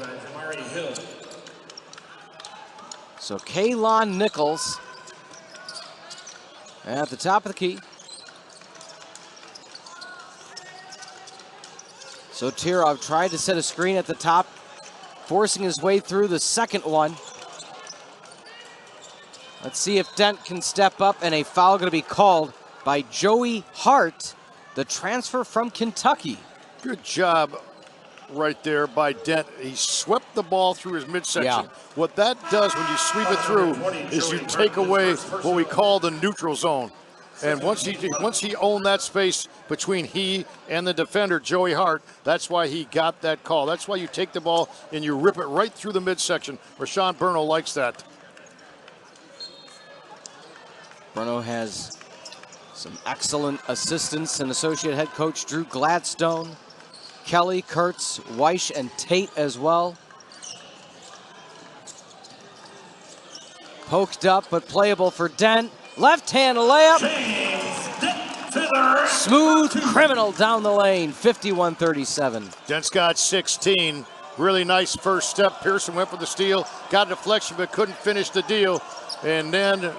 So Kaylon Nichols at the top of the key. So Tirov tried to set a screen at the top, forcing his way through the second one. Let's see if Dent can step up, and a foul going to be called by Joey Hart, the transfer from Kentucky. Good job right there by Dent. He swept the ball through his midsection. What that does when you sweep it through is you take away what we call the neutral zone. And once he owned that space between he and the defender, Joey Hart, that's why he got that call. That's why you take the ball and you rip it right through the midsection. Rashawn Burno likes that. Bruno has some excellent assistants and associate head coach Drew Gladstone, Kelly, Kurtz, Weish, and Tate as well. Poked up, but playable for Dent. Left-hand layup. Smooth criminal down the lane, 51-37. Dent's got 16. Really nice first step. Pearson went for the steal, got a deflection, but couldn't finish the deal. And then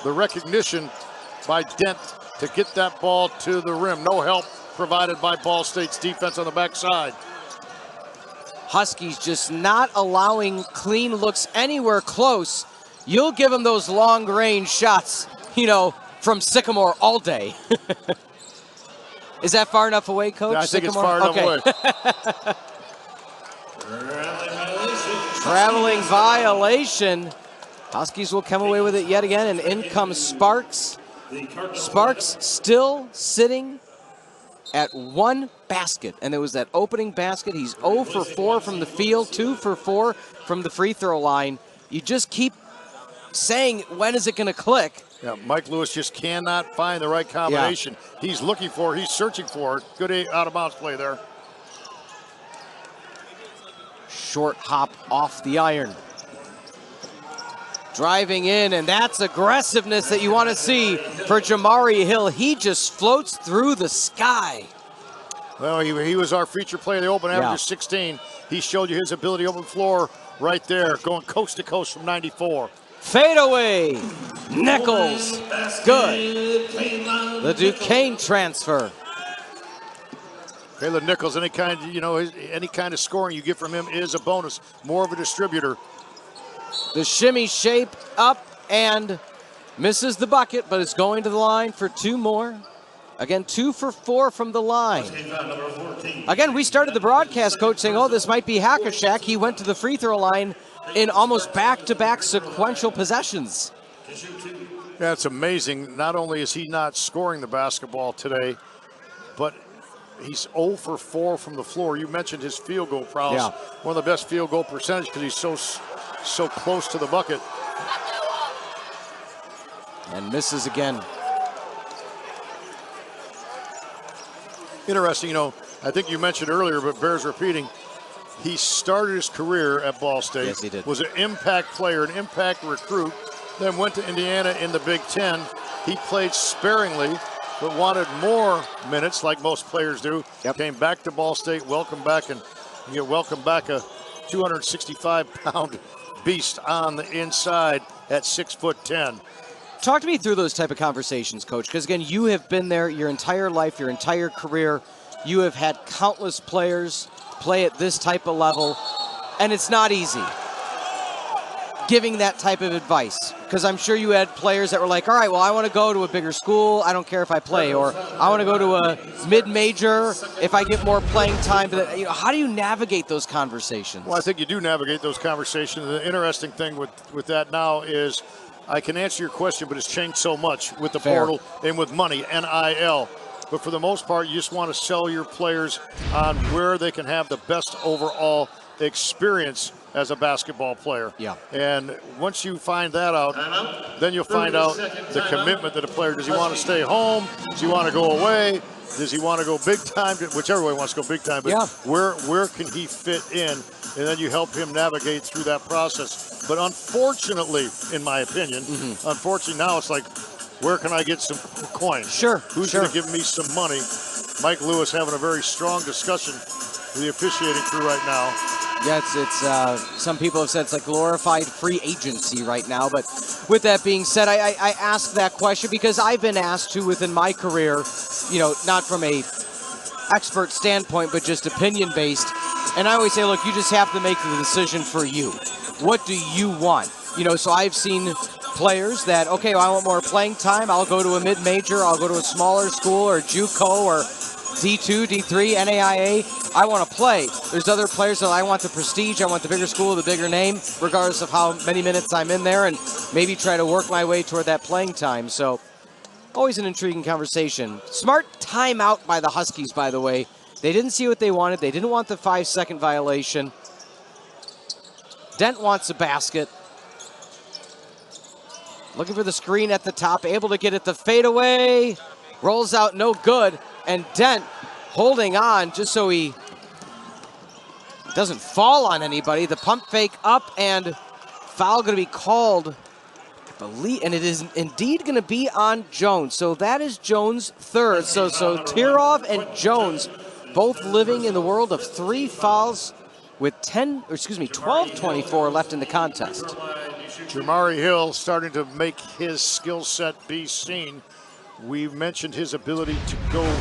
the recognition by Dent to get that ball to the rim. No help provided by Ball State's defense on the backside. Huskies just not allowing clean looks anywhere close. You'll give them those long-range shots, you know, from Sycamore all day. Is that far enough away, Coach? I think Sycamore? it's far enough away. Traveling violation. Huskies will come away with it yet again, and in comes Sparks. Sparks still sitting at 1 basket, and there was that opening basket. He's 0 for 4 from the field, 2 for 4 from the free throw line. You just keep saying, when is it going to click? Yeah, Mike Lewis just cannot find the right combination. Yeah. He's looking for it. He's searching for it. Good out-of-bounds play there. Short hop off the iron. Driving in, and that's aggressiveness that you want to see for Jamari Hill. He just floats through the sky. Well, he was our feature player. The open average is 16. He showed you his ability open floor right there, going coast to coast from 94. Fadeaway, Nichols, good. The Duquesne transfer. Caleb Nichols, any kind of scoring you get from him is a bonus. More of a distributor. The shimmy shape up and misses the bucket, but it's going to the line for 2 more. Again, 2 for 4 from the line. Again, we started the broadcast, Coach, saying, oh, this might be Hack-a-Shack. He went to the free throw line in almost back-to-back sequential possessions. Yeah, it's amazing. Not only is he not scoring the basketball today, but he's 0 for 4 from the floor. You mentioned his field goal prowess. Yeah. One of the best field goal percentage because he's so close to the bucket. And misses again. Interesting, I think you mentioned earlier, but bears repeating, he started his career at Ball State. Yes, he did. Was an impact player, an impact recruit, then went to Indiana in the Big Ten. He played sparingly, but wanted more minutes like most players do. Yep. Came back to Ball State, welcome back, and you welcome back a 265-pound beast on the inside at 6'10". Talk to me through those type of conversations, Coach, because again, you have been there your entire life, your entire career. You have had countless players play at this type of level, and it's not easy giving that type of advice, because I'm sure you had players that were like, all right, well, I want to go to a bigger school. I don't care if I play, or I want to go to a mid-major if I get more playing time. But how do you navigate those conversations? Well, I think you do navigate those conversations. The interesting thing with that now is I can answer your question, but it's changed so much with the portal and with money, NIL. But for the most part, you just want to sell your players on where they can have the best overall experience as a basketball player. Yeah. And once you find that out, then you'll find out the commitment that a player, does he want to stay home? Does he want to go away? Does he want to go big time? Whichever way he wants to go big time, but where can he fit in? And then you help him navigate through that process. But unfortunately, in my opinion, unfortunately now it's like, where can I get some coins? Sure. Who's going to give me some money? Mike Lewis having a very strong discussion with the officiating crew right now. Yeah, it's some people have said it's like glorified free agency right now. But with that being said, I ask that question because I've been asked to within my career, not from a expert standpoint, but just opinion based. And I always say, look, you just have to make the decision for you. What do you want? So I've seen players that, okay, well, I want more playing time. I'll go to a mid-major. I'll go to a smaller school or JUCO or D2, D3, NAIA. I want to play. There's other players that I want the prestige. I want the bigger school, the bigger name, regardless of how many minutes I'm in there, and maybe try to work my way toward that playing time. So always an intriguing conversation. Smart timeout by the Huskies, by the way. They didn't see what they wanted. They didn't want the 5-second violation. Dent wants a basket. Looking for the screen at the top, able to get it the fadeaway. Rolls out, no good. And Dent holding on just so he doesn't fall on anybody. The pump fake up and foul going to be called, I believe, and it is indeed going to be on Jones. So that is Jones' third. So Tirov and Jones both living in the world of 3 fouls with 12:24 left in the contest. Jamari Hill starting to make his skill set be seen. We mentioned his ability to go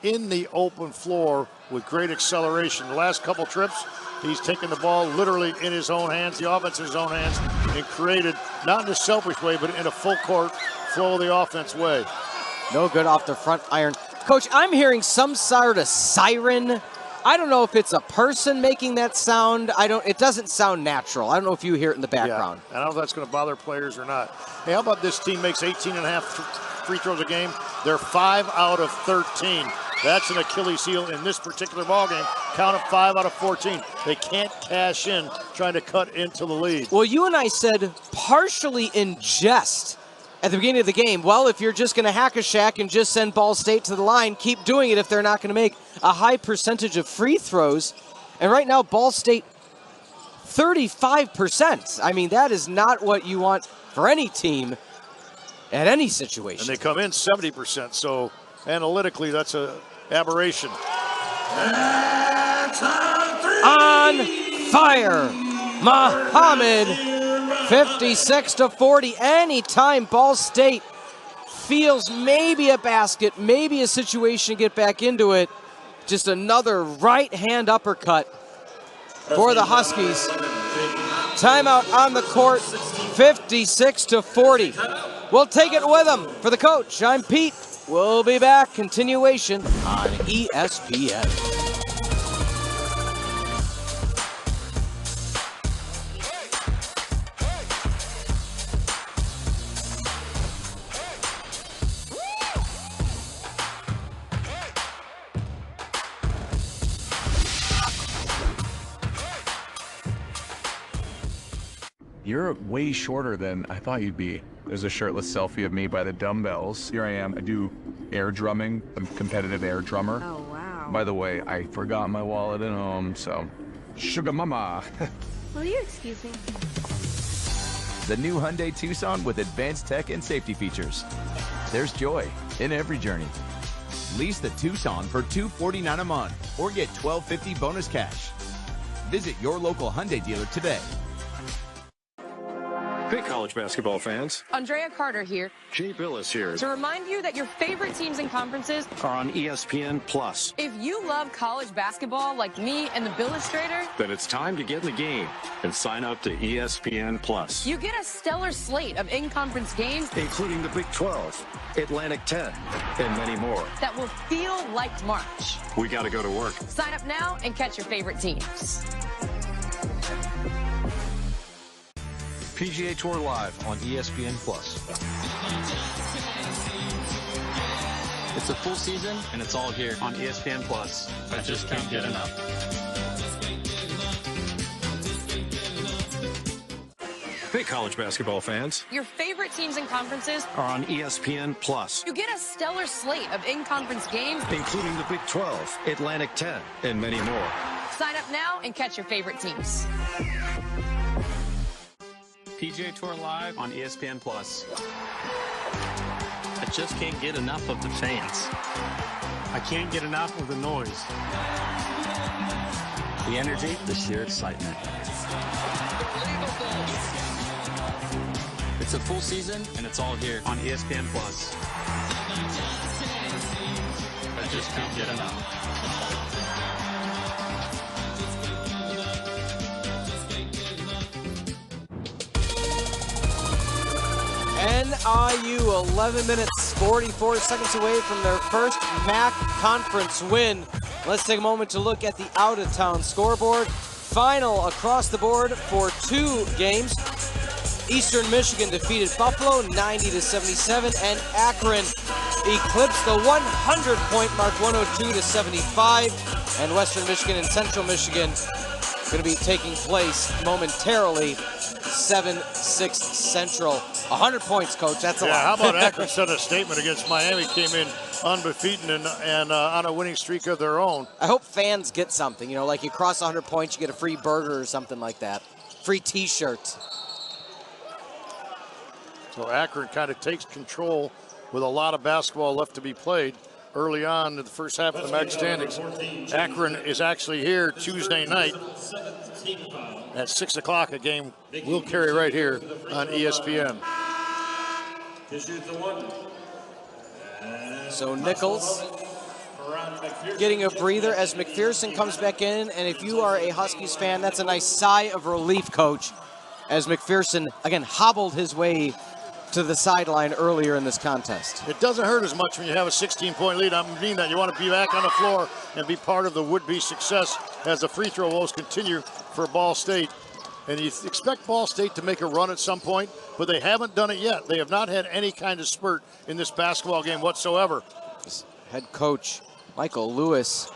in the open floor with great acceleration. The last couple trips, he's taken the ball literally in his own hands, the offense in his own hands, and created, not in a selfish way, but in a full court flow of the offense way. No good off the front iron. Coach, I'm hearing some sort of siren I don't know if it's a person making that sound. It doesn't sound natural. I don't know if you hear it in the background. Yeah. I don't know if that's going to bother players or not. Hey, how about this team makes 18.5 free throws a game? They're 5 out of 13. That's an Achilles heel in this particular ballgame. Count of 5 out of 14. They can't cash in trying to cut into the lead. Well, you and I said partially in jest at the beginning of the game, well, if you're just going to hack a shack and just send Ball State to the line, keep doing it if they're not going to make a high percentage of free throws. And right now, Ball State, 35%. I mean, that is not what you want for any team at any situation. And they come in 70%, so analytically, that's an aberration. On fire, Muhammad, 56-40. Anytime Ball State feels maybe a basket, maybe a situation to get back into it, just another right-hand uppercut for the Huskies. Timeout on the court, 56-40. We'll take it with them. For the coach, I'm Pete. We'll be back. Continuation on ESPN. You're way shorter than I thought you'd be. There's a shirtless selfie of me by the dumbbells. Here I am. I do air drumming. I'm a competitive air drummer. Oh, wow. By the way, I forgot my wallet at home, so sugar mama. Will you excuse me? The new Hyundai Tucson with advanced tech and safety features. There's joy in every journey. Lease the Tucson for $249 a month or get $1,250 bonus cash. Visit your local Hyundai dealer today. Hey, college basketball fans. Andrea Carter here. Jay Billis here. To remind you that your favorite teams and conferences Are on ESPN Plus. If you love college basketball like me and the Billustrator, Then it's time to get in the game and sign up to ESPN Plus. you get a stellar slate of in-conference games Including the Big 12, Atlantic 10, and many more. that will feel like March. We got to go to work. Sign up now and catch your favorite teams. PGA Tour Live on ESPN Plus. It's a full season, and it's all here on ESPN Plus. I just can't get enough. Hey, college basketball fans. Your favorite teams and conferences Are on ESPN Plus. you get a stellar slate of in-conference games Including the Big 12, Atlantic 10, and many more. Sign up now and catch your favorite teams. PGA Tour Live on ESPN Plus. I just can't get enough of the fans. I can't get enough of the noise. The energy, the sheer excitement. It's a full season, and it's all here on ESPN Plus. I just can't get enough. NIU 11 minutes, 44 seconds away from their first MAC conference win. Let's take a moment to look at the out-of-town scoreboard. Final across the board for 2 games. Eastern Michigan defeated Buffalo 90-77, and Akron eclipsed the 100-point mark 102-75. And Western Michigan and Central Michigan going to be taking place momentarily. 7-6 Central. 100 points, Coach. That's a lot. How about Akron set a statement against Miami, came in unbeaten and on a winning streak of their own. I hope fans get something. You know, like you cross 100 points, you get a free burger or something like that. Free T-shirt. So Akron kind of takes control with a lot of basketball left to be played early on in the first half of the MAC standings. Akron is actually here Tuesday night at 6 o'clock. A game we'll carry right here on ESPN. So Nichols getting a breather as McPherson comes back in. And if you are a Huskies fan, that's a nice sigh of relief, Coach, as McPherson, again, hobbled his way to the sideline earlier in this contest. It doesn't hurt as much when you have a 16-point lead. I mean that you want to be back on the floor and be part of the would-be success as the free throw woes continue for Ball State. And you expect Ball State to make a run at some point, but they haven't done it yet. They have not had any kind of spurt in this basketball game whatsoever. Head coach Michael Lewis,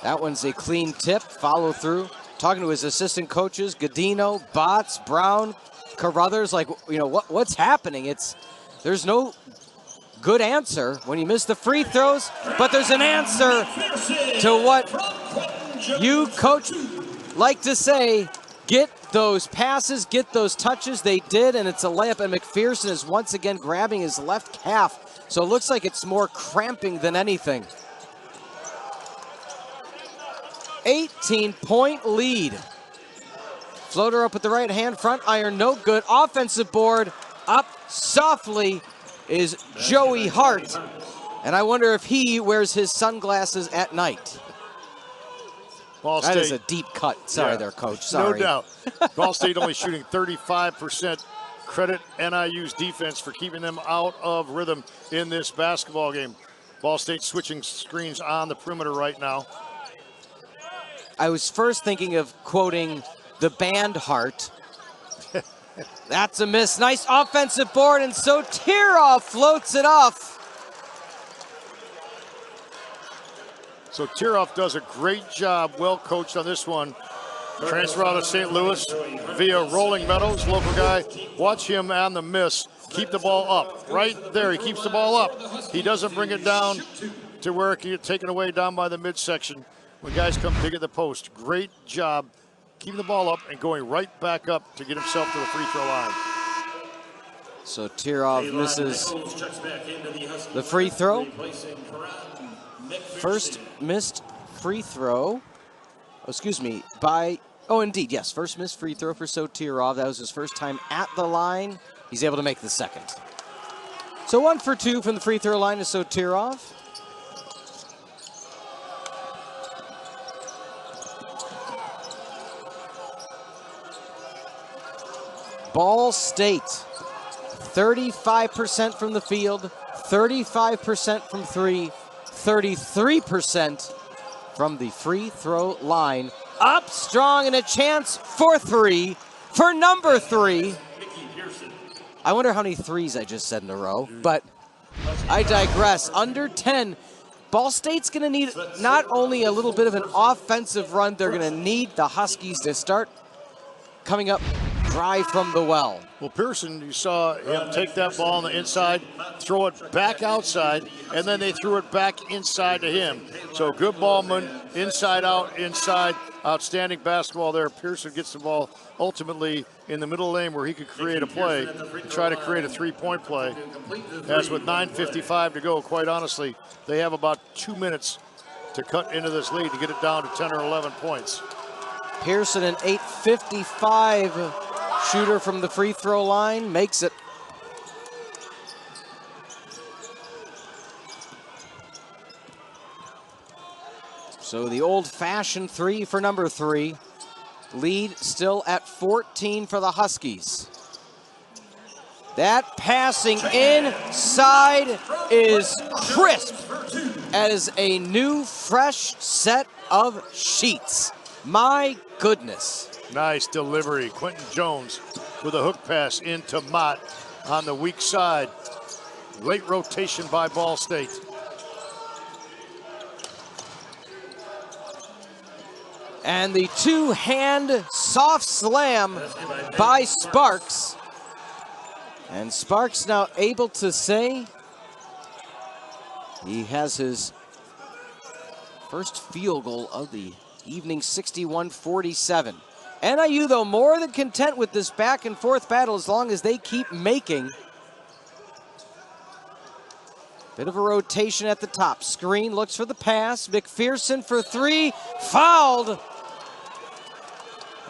that one's a clean tip, follow through. Talking to his assistant coaches, Godino, Botts, Brown, Carruthers, like, you know, what's happening? There's no good answer when you miss the free throws, but there's an answer to what you, coach, like to say, get those passes, get those touches. They did, and it's a layup, and McPherson is once again grabbing his left calf, so it looks like it's more cramping than anything. 18-point lead. Floater up with the right hand, front iron, no good. Offensive board, up softly is Joey Hart. And I wonder if he wears his sunglasses at night. Ball State. That is a deep cut. Sorry there, Coach. Sorry. No doubt. Ball State only shooting 35%. Credit NIU's defense for keeping them out of rhythm in this basketball game. Ball State switching screens on the perimeter right now. I was first thinking of quoting the band Hart. That's a miss. Nice offensive board, and so Tirov floats it off. So Tirov does a great job, well coached on this one. Transfer out of St. Louis via Rolling Meadows, local guy. Watch him on the miss. Keep the ball up. Right there, he keeps the ball up. He doesn't bring it down to where it can get taken away down by the midsection when guys come dig at the post. Great job keeping the ball up and going right back up to get himself to the free throw line. So Tirov misses the free throw. First missed free throw. Oh, excuse me, indeed, yes, first missed free throw for Sotirov. That was his first time at the line. He's able to make the second. So 1 for 2 from the free throw line to Sotirov. Ball State, 35% from the field, 35% from three, 33% from the free throw line. Up strong and a chance for three, for number 3. I wonder how many threes I just said in a row, but I digress. Under 10. Ball State's going to need not only a little bit of an offensive run, they're going to need the Huskies to start coming up dry from the well. Well, Pearson, you saw him take that ball on the inside, throw it back outside, and then they threw it back inside to him. So good ballman, inside out, inside. Outstanding basketball there. Pearson gets the ball ultimately in the middle lane where he could create a play and try to create a three-point play. As with 9:55 to go, quite honestly, they have about 2 minutes to cut into this lead to get it down to 10 or 11 points. Pearson, an 8:55 shooter from the free throw line, makes it. So the old-fashioned 3 for number 3. Lead still at 14 for the Huskies. That passing inside is crisp as a new, fresh set of sheets. My goodness. Nice delivery. Quentin Jones with a hook pass into Mott on the weak side. Late rotation by Ball State. And the two-hand soft slam by Sparks. And Sparks now able to say he has his first field goal of the evening, 61-47. NIU, though, more than content with this back and forth battle as long as they keep making. Bit of a rotation at the top. Screen looks for the pass. McPherson for 3, fouled.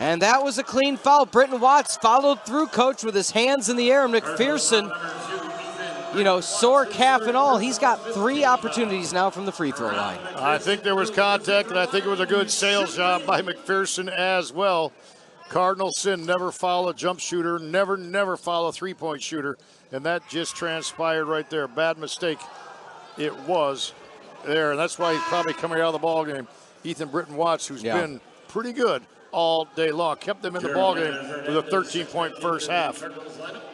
And that was a clean foul. Brittain-Watts followed through, coach, with his hands in the air. And McPherson, you know, sore calf and all, he's got 3 opportunities now from the free throw line. I think there was contact, and I think it was a good sales job by McPherson as well. Cardinal sin, never foul a jump shooter, never foul a three-point shooter, and that just transpired right there. Bad mistake it was there, and that's why he's probably coming out of the ball game. Ethan BRITTAIN-WATTS, who's been pretty good all day long, kept them in the ball game with a 13-point first half.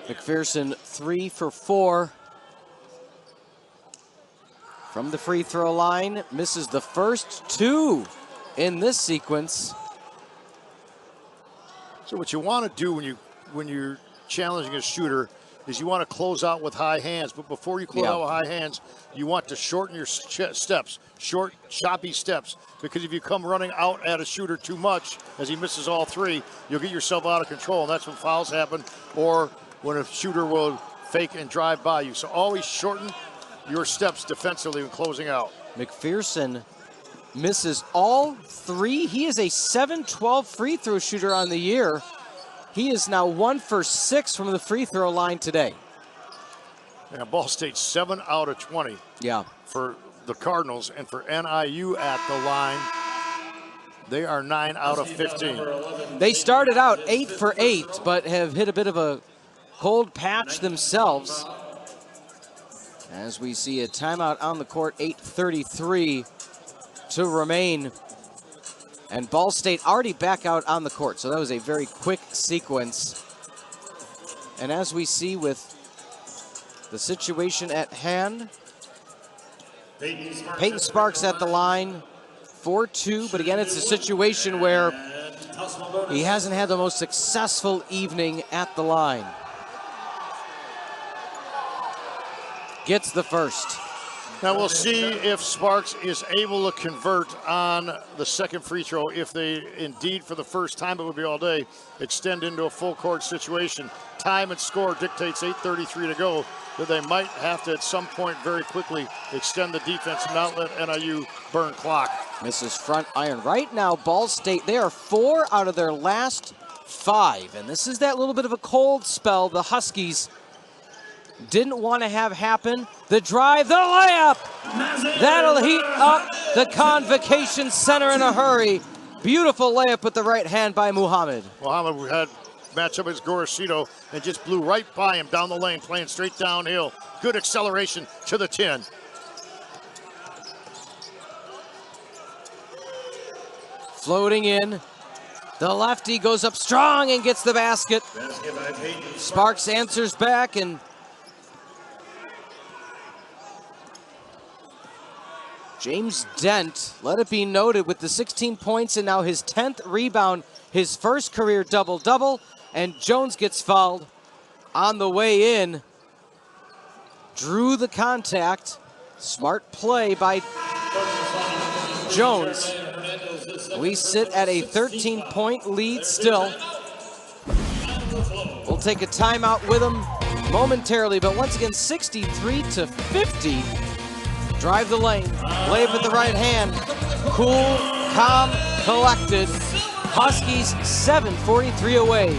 McPherson 3 for 4 from the free throw line, misses the first 2 in this sequence. So what you want to do when you're challenging a shooter is you want to close out with high hands, but before you close out with high hands, you want to shorten your steps, short, choppy steps, because if you come running out at a shooter too much, as he misses all 3, you'll get yourself out of control, and that's when fouls happen, or when a shooter will fake and drive by you. So always shorten your steps defensively when closing out. McPherson misses all 3. He is a 7-12 free throw shooter on the year. He is now 1 for 6 from the free throw line today. Yeah, Ball State 7 out of 20. Yeah. For the Cardinals, and for NIU at the line, they are 9 out of 15. They started out 8 for 8, but have hit a bit of a cold patch themselves. As we see a timeout on the court, 8:33 to remain. And Ball State already back out on the court, so that was a very quick sequence. And as we see with the situation at hand, Peyton Sparks at the line, 4-2, but again, it's a situation where he hasn't had the most successful evening at the line. Gets the first. Now we'll see if Sparks is able to convert on the second free throw. If they indeed, for the first time, it would be all day, extend into a full court situation. Time and score dictates 8:33 to go, that they might have to at some point very quickly extend the defense and not let NIU burn clock. Misses front iron. Right now, Ball State, they are 4 out of their last 5. And this is that little bit of a cold spell the Huskies didn't want to have happen. The drive, the layup. That'll heat up the Convocation Center in a hurry. Beautiful layup with the right hand by Muhammad. Muhammad had matchup against Gorosito and just blew right by him down the lane, playing straight downhill. Good acceleration to the 10. Floating in. The lefty goes up strong and gets the basket. Sparks answers back, and James Dent, let it be noted, with the 16 points and now his 10th rebound, his first career double-double, and Jones gets fouled on the way in. Drew the contact. Smart play by Jones. We sit at a 13-point lead still. We'll take a timeout with them momentarily, but once again, 63-50. Drive the lane, play it with the right hand. Cool, calm, collected. Huskies 7:43 away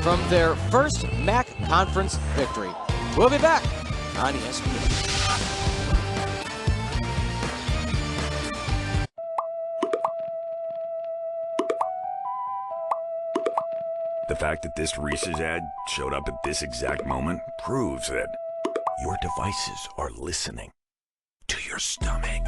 from their first MAC conference victory. We'll be back on ESPN. The fact that this Reese's ad showed up at this exact moment proves that your devices are listening to your stomach.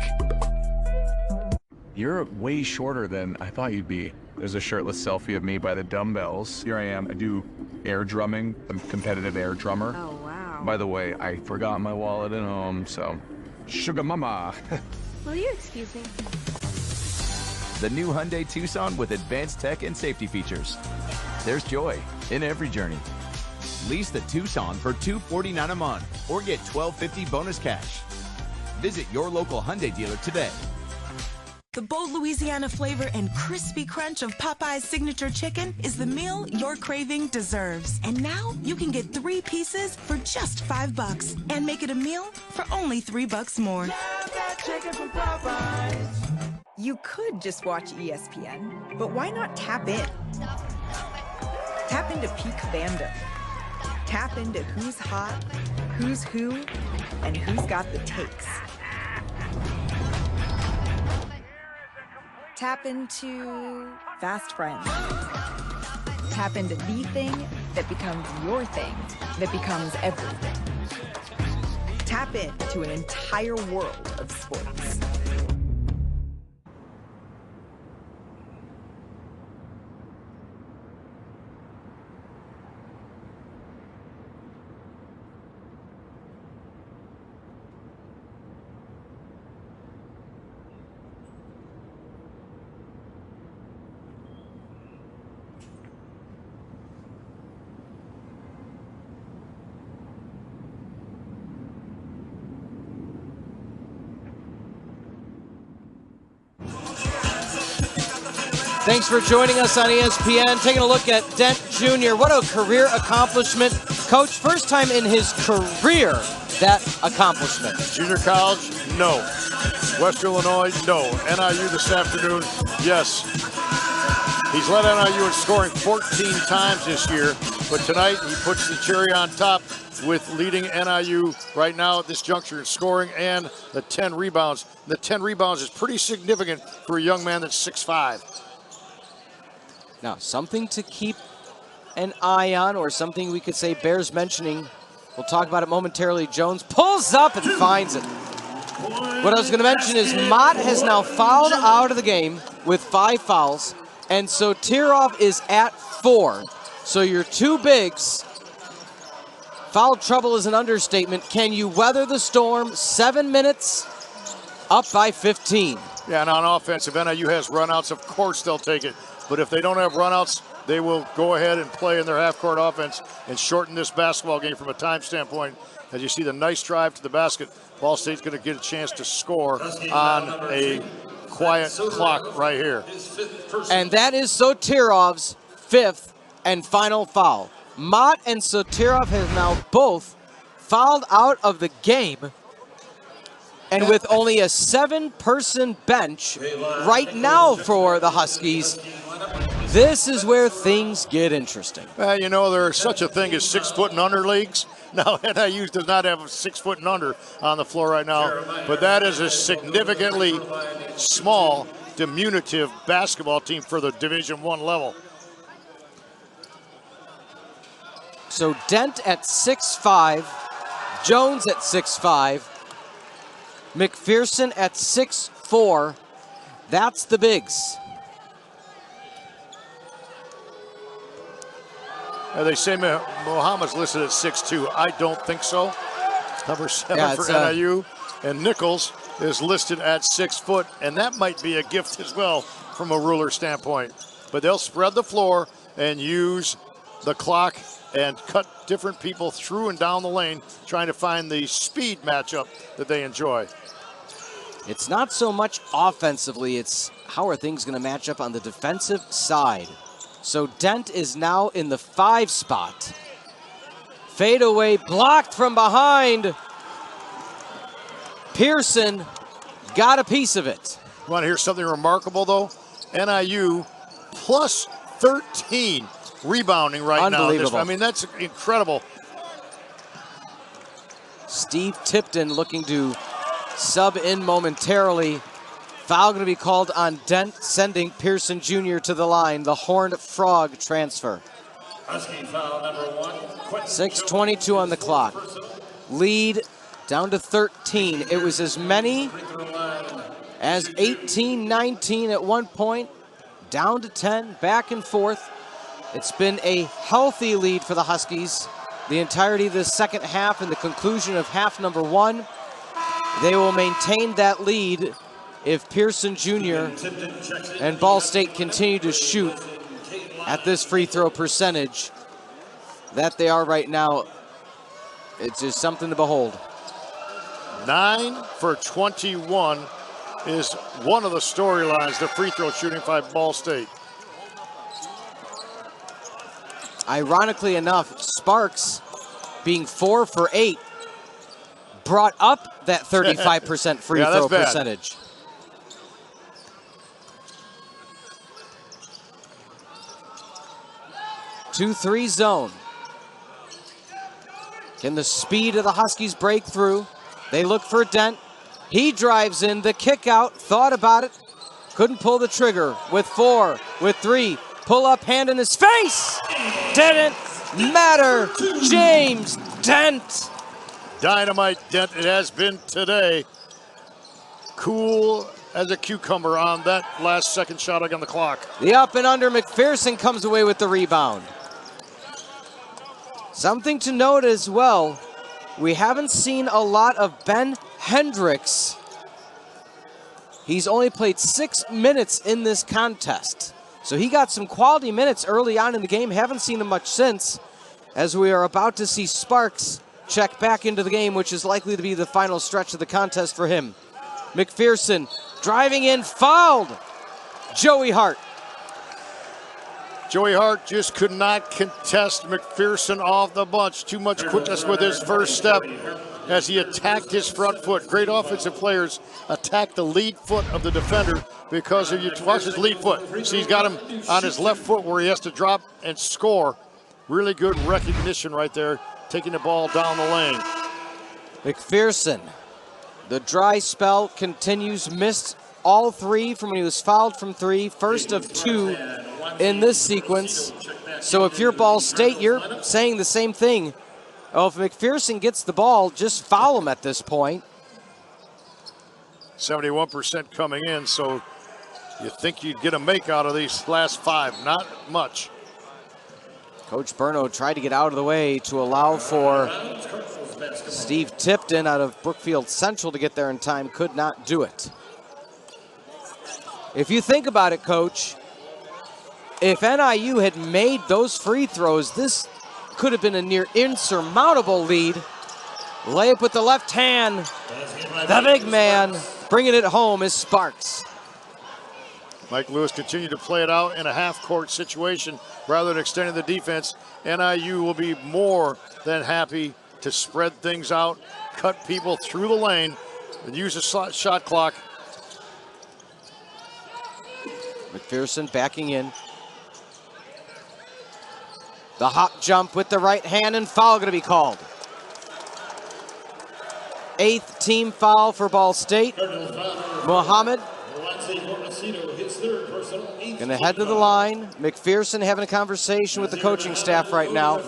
You're way shorter than I thought you'd be. There's a shirtless selfie of me by the dumbbells. Here I am. I do air drumming. I'm a competitive air drummer. Oh, wow. By the way, I forgot my wallet at home, so sugar mama. Will you excuse me? The new Hyundai Tucson with advanced tech and safety features. There's joy in every journey. Lease the Tucson for $249 a month or get $1,250 bonus cash. Visit your local Hyundai dealer today. The bold Louisiana flavor and crispy crunch of Popeye's signature chicken is the meal your craving deserves. And now you can get 3 pieces for just $5 and make it a meal for only $3 more. Love that chicken from Popeyes. You could just watch ESPN, but why not tap in? Tap into peak fandom. Tap into who's hot, who's who, and who's got the takes. Tap into fast friends. tap into the thing that becomes your thing, that becomes everything. Tap into an entire world of sports. Thanks for joining us on ESPN. Taking a look at Dent Jr. What a career accomplishment. Coach, first time in his career that accomplishment. Junior college, no. Western Illinois, no. NIU this afternoon, yes. He's led NIU in scoring 14 times this year, but tonight he puts the cherry on top with leading NIU right now at this juncture in scoring and the 10 rebounds. The 10 rebounds is pretty significant for a young man that's 6'5". Now, something to keep an eye on, or something we could say bears mentioning. We'll talk about it momentarily. Jones pulls up and finds it. What I was going to mention is Mott has now fouled out of the game with 5 fouls, and so Tirov is at 4. So your two bigs, foul trouble is an understatement. Can you weather the storm? 7 minutes, up by 15. Yeah, and on offense, if NIU has runouts, of course they'll take it. But if they don't have runouts, they will go ahead and play in their half-court offense and shorten this basketball game from a time standpoint. As you see the nice drive to the basket, Ball State's going to get a chance to score on a quiet clock right here. And that is Sotirov's 5th and final foul. Mott and Sotirov have now both fouled out of the game. And with only a 7-person bench right now for the Huskies, this is where things get interesting. Well, you know, there's such a thing as 6-foot and under leagues. Now, NIU does not have a 6-foot and under on the floor right now, but that is a significantly small, diminutive basketball team for the Division I level. So Dent at 6'5", Jones at 6'5", McPherson at 6'4". That's the bigs. They say Mohammed's listed at 6'2". I don't think so. Number 7 for NIU. And Nichols is listed at 6 foot, and that might be a gift as well from a ruler standpoint. But they'll spread the floor and use the clock and cut different people through and down the lane, trying to find the speed matchup that they enjoy. It's not so much offensively, it's how are things going to match up on the defensive side. So Dent is now in the 5 spot. Fadeaway blocked from behind. Pearson got a piece of it. You want to hear something remarkable, though? NIU plus 13 rebounding right now. Unbelievable. I mean, that's incredible. Steve Tipton looking to sub in momentarily. Foul going to be called on Dent, sending Pearson Jr. to the line. The Horned Frog transfer. 6:22 on the clock. Lead down to 13. It was as many as 18, 19 at one point. Down to 10, back and forth. It's been a healthy lead for the Huskies the entirety of the second half and the conclusion of half number 1. They will maintain that lead if Pearson Jr. and Ball State continue to shoot at this free throw percentage that they are right now. It's just something to behold. 9 for 21 is one of the storylines, the free throw shooting by Ball State. Ironically enough, Sparks being 4 for 8 brought up that 35% free throw percentage. 2-3 zone. Can the speed of the Huskies break through? They look for Dent. He drives in, the kick out, thought about it, couldn't pull the trigger. With 4, with 3, Pull-up hand in his face. Didn't matter. James Dent. Dynamite Dent it has been today. Cool as a cucumber on that last second shot on the clock. The up and under, McPherson comes away with the rebound. Something to note as well, we haven't seen a lot of Ben Hendricks. He's only played 6 minutes in this contest. So he got some quality minutes early on in the game. Haven't seen him much since, as we are about to see Sparks check back into the game, which is likely to be the final stretch of the contest for him. McPherson driving in, fouled. Joey Hart. Joey Hart just could not contest McPherson off the bunch. Too much quickness with his first step as he attacked his front foot. Great offensive players attack the lead foot of the defender because if you watch his lead foot. See, he's got him on his left foot where he has to drop and score. Really good recognition right there, taking the ball down the lane. McPherson, the dry spell continues, missed all 3 from when he was fouled from 3, first of 2 in this sequence. So if you're Ball State, you're saying the same thing. Oh, if McPherson gets the ball, just foul him at this point. 71% coming in, so you think you'd get a make out of these last 5. Not much. Coach Berno tried to get out of the way to allow for Steve Tipton out of Brookfield Central to get there in time. Could not do it. If you think about it, Coach, if NIU had made those free throws, this could have been a near insurmountable lead. Layup with the left hand. The big man bringing it home is Sparks. Mike Lewis continued to play it out in a half-court situation rather than extending the defense. NIU will be more than happy to spread things out, cut people through the lane, and use a shot clock. McPherson backing in. The hop jump with the right hand, and foul going to be called. 8th team foul for Ball State. Mohammed going to head to the line. McPherson having a conversation with the coaching staff right now.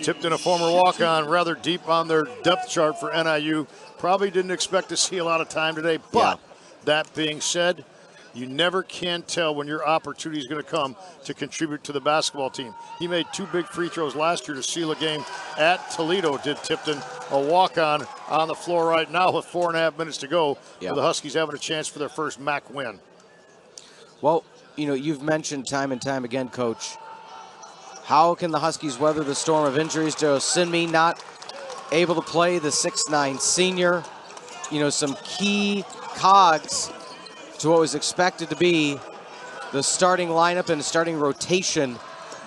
Tipton, a former walk-on, rather deep on their depth chart for NIU. Probably didn't expect to see a lot of time today, but that being said, you never can tell when your opportunity is going to come to contribute to the basketball team. He made 2 big free throws last year to seal a game at Toledo, did Tipton. A walk-on the floor right now with 4.5 minutes to go. The Huskies having a chance for their first MAC win. Well, you know, you've mentioned time and time again, Coach, how can the Huskies weather the storm of injuries? Joe Sinmi not able to play, the 6'9" senior. You know, some key cogs to what was expected to be the starting lineup and starting rotation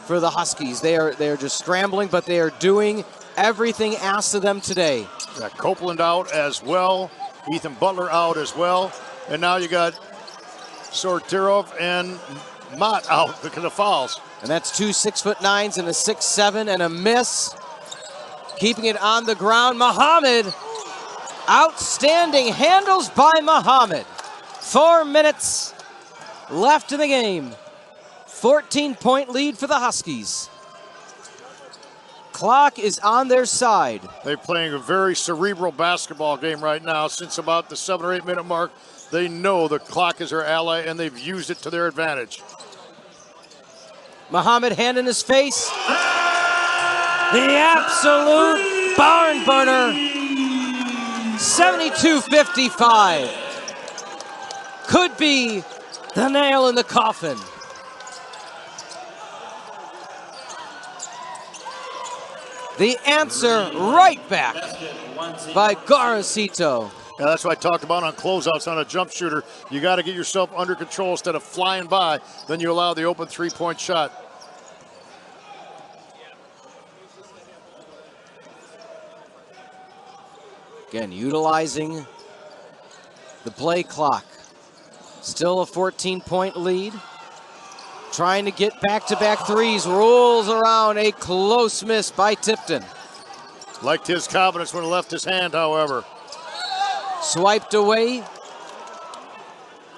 for the Huskies. They are just scrambling, but they are doing everything asked of them today. Got Copeland out as well, Ethan Butler out as well, and now you got Sortirov and Mott out because of fouls. And that's 2 6'9" and a 6'7" and a miss. Keeping it on the ground, Muhammad. Outstanding handles by Muhammad. 4 minutes left in the game. 14-point lead for the Huskies. Clock is on their side. They're playing a very cerebral basketball game right now. Since about the 7 or 8 minute mark, they know the clock is their ally and they've used it to their advantage. Muhammad, hand in his face. The absolute barn burner. 72-55. Could be the nail in the coffin. The answer right back by Garacito. Yeah, that's what I talked about on closeouts on a jump shooter. You got to get yourself under control instead of flying by. Then you allow the open 3-point shot. Again, utilizing the play clock. Still a 14-point lead. Trying to get back-to-back threes. Rolls around, a close miss by Tipton. Liked his confidence when it left his hand, however. Swiped away.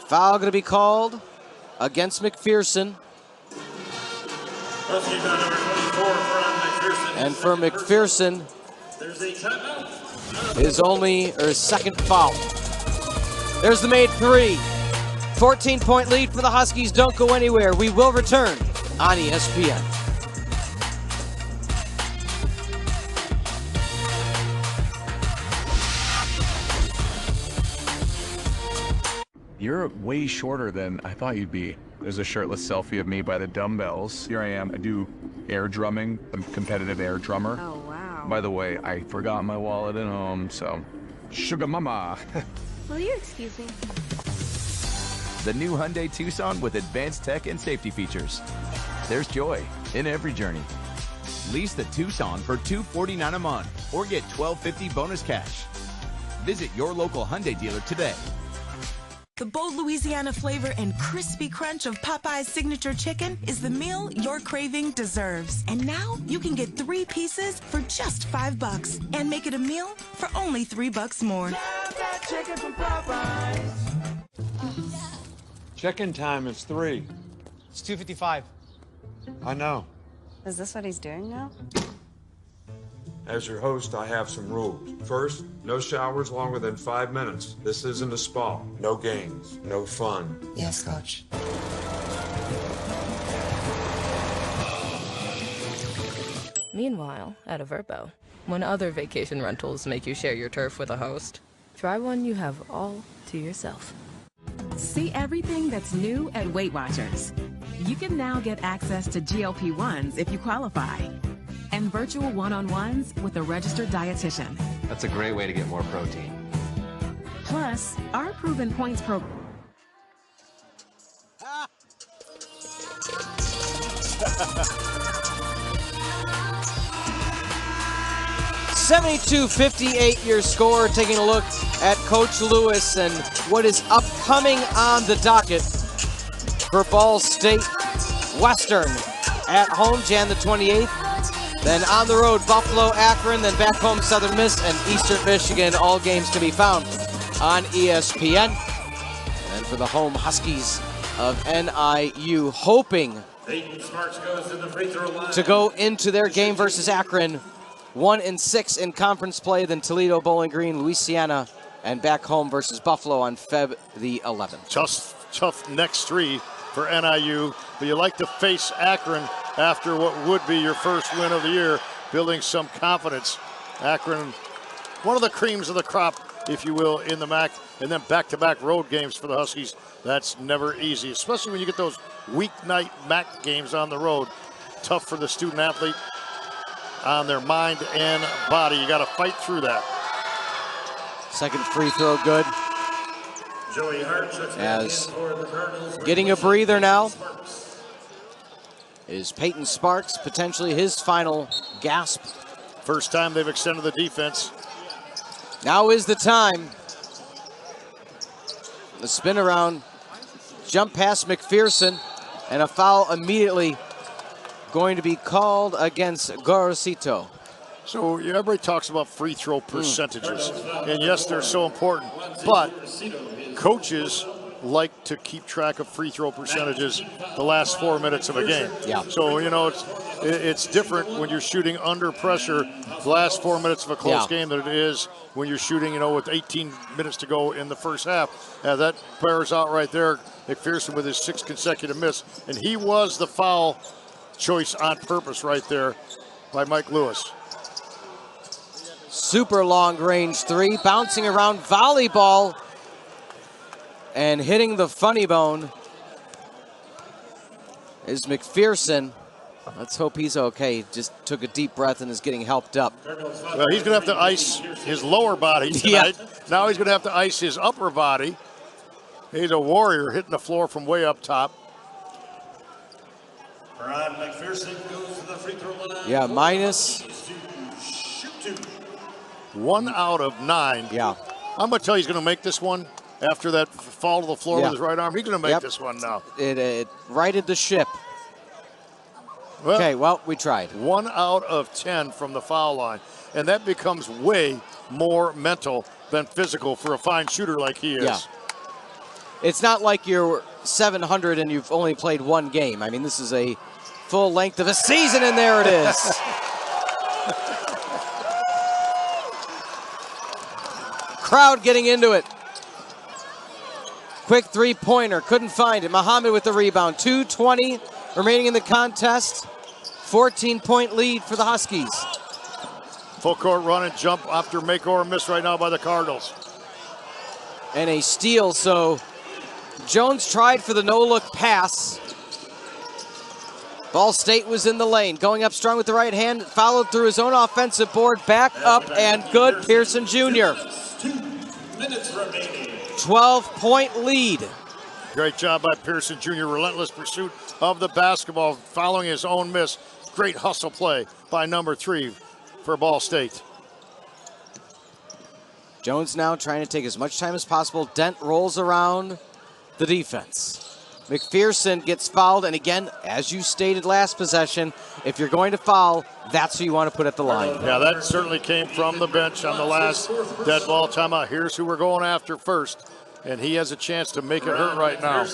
Foul going to be called. against McPherson. Husky foul number 24 from McPherson. And for McPherson, There's a timeout. his second foul. There's the made three. 14-point lead for the Huskies. Don't go anywhere. We will return on ESPN. You're way shorter than I thought you'd be. There's a shirtless selfie of me by the dumbbells. Here I am. I do air drumming. I'm a competitive air drummer. Oh, wow. By the way, I forgot my wallet at home, so sugar mama. Will you excuse me? The new Hyundai Tucson with advanced tech and safety features. There's joy in every journey. Lease the Tucson for $249 a month or get $12.50 bonus cash. Visit your local Hyundai dealer today. The bold Louisiana flavor and crispy crunch of Popeye's signature chicken is the meal your craving deserves. And now you can get 3 pieces for just $5 and make it a meal for only $3 more. Chicken from Popeyes. Check-in time is 3. It's 2:55. I know. Is this what he's doing now? As your host, I have some rules. First, no showers longer than 5 minutes. This isn't a spa. No games, no fun. Yes, Coach. Meanwhile, at a Verbo, when other vacation rentals make you share your turf with a host, try one you have all to yourself. See everything that's new at Weight Watchers. You can now get access to GLP-1s if you qualify, and virtual one-on-ones with a registered dietitian. That's a great way to get more protein. Plus, our proven points program. $72-58 your score. Taking a look at Coach Lewis and what is upcoming on the docket for Ball State. Western at home, Jan the 28th. Then on the road, Buffalo, Akron, then back home, Southern Miss, and Eastern Michigan. All games can be found on ESPN. And for the home Huskies of NIU, hoping to go into their game versus Akron 1-6 in conference play, then Toledo, Bowling Green, Louisiana, and back home versus Buffalo on Feb the 11th. Tough next 3 for NIU, but you like to face Akron after what would be your first win of the year, building some confidence. Akron, one of the creams of the crop, if you will, in the MAC, and then back-to-back road games for the Huskies. That's never easy, especially when you get those weeknight MAC games on the road. Tough for the student athlete on their mind and body. You got to fight through that. Second free throw good. Joey Hart As getting a breather now is Peyton Sparks, potentially his final gasp. First time they've extended the defense. Now is the time. The spin around, jump past McPherson, and a foul immediately going to be called against Gorosito. So everybody talks about free throw percentages, and yes, they're so important, but coaches like to keep track of free throw percentages the last 4 minutes of a game. Yeah. So, you know, it's different when you're shooting under pressure the last 4 minutes of a close game than it is when you're shooting, you know, with 18 minutes to go in the first half. That bears out right there. McPherson with his 6th consecutive miss, and he was the foul choice on purpose right there by Mike Lewis. Super long range 3, bouncing around volleyball and hitting the funny bone is McPherson. Let's hope he's okay. Just took a deep breath and is getting helped up. Well, he's going to have to ice his lower body tonight. Yeah. Now he's going to have to ice his upper body. He's a warrior hitting the floor from way up top. Ron McPherson goes to the free throw line. Yeah, minus 1 out of 9. Yeah. I'm going to tell you he's going to make this one after that fall to the floor with his right arm. He's going to make this one now. It righted the ship. Well, okay, well, we tried. 1 out of 10 from the foul line. And that becomes way more mental than physical for a fine shooter like he is. Yeah. It's not like you're 700 and you've only played one game. I mean, this is a full length of a season, and there it is. Crowd getting into it. Quick three-pointer, couldn't find it. Muhammad with the rebound. 2:20 remaining in the contest. 14-point lead for the Huskies. Full court run and jump after make or miss right now by the Cardinals. And a steal, so Jones tried for the no-look pass. Ball State was in the lane, going up strong with the right hand, followed through his own offensive board, back up and good, Pearson Jr. 2 minutes remaining. 12-point lead. Great job by Pearson Jr., relentless pursuit of the basketball, following his own miss. Great hustle play by number 3 for Ball State. Jones now trying to take as much time as possible. Dent rolls around the defense. McPherson gets fouled, and again, as you stated last possession, if you're going to foul, that's who you want to put at the line. Yeah, that certainly came from the bench on the last dead ball timeout. Here's who we're going after first, and he has a chance to make it hurt right now.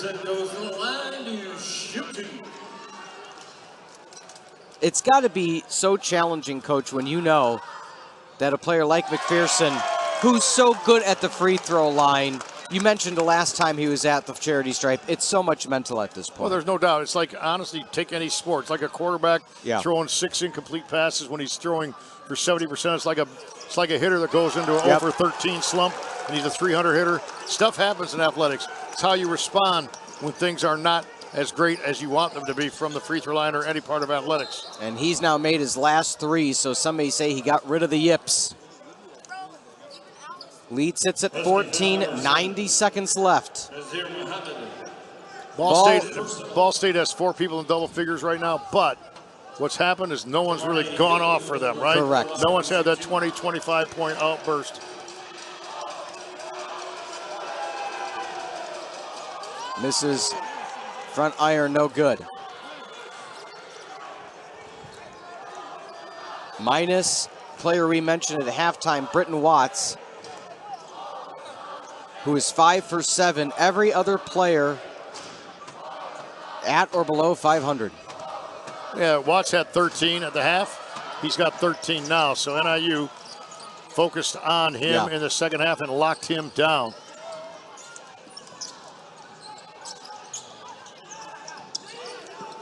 It's got to be so challenging, Coach, when you know that a player like McPherson, who's so good at the free throw line, you mentioned the last time he was at the charity stripe, it's so much mental at this point. Well, there's no doubt. It's like, honestly, take any sport. It's like a quarterback throwing 6 incomplete passes when he's throwing for 70%. It's like a hitter that goes into an over 13 slump, and he's a 300 hitter. Stuff happens in athletics. It's how you respond when things are not as great as you want them to be from the free throw line or any part of athletics. And he's now made his last 3, so some may say he got rid of the yips. Lead sits at 14, 90 seconds left. Ball State has 4 people in double figures right now, but what's happened is no one's really gone off for them, right? Correct. No one's had that 20, 25-point outburst. Misses front iron, no good. Minus player we mentioned at halftime, BRITTAIN-WATTS, who is 5 for 7. Every other player at or below 500. Yeah, Watts had 13 at the half. He's got 13 now, so NIU focused on him in the second half and locked him down.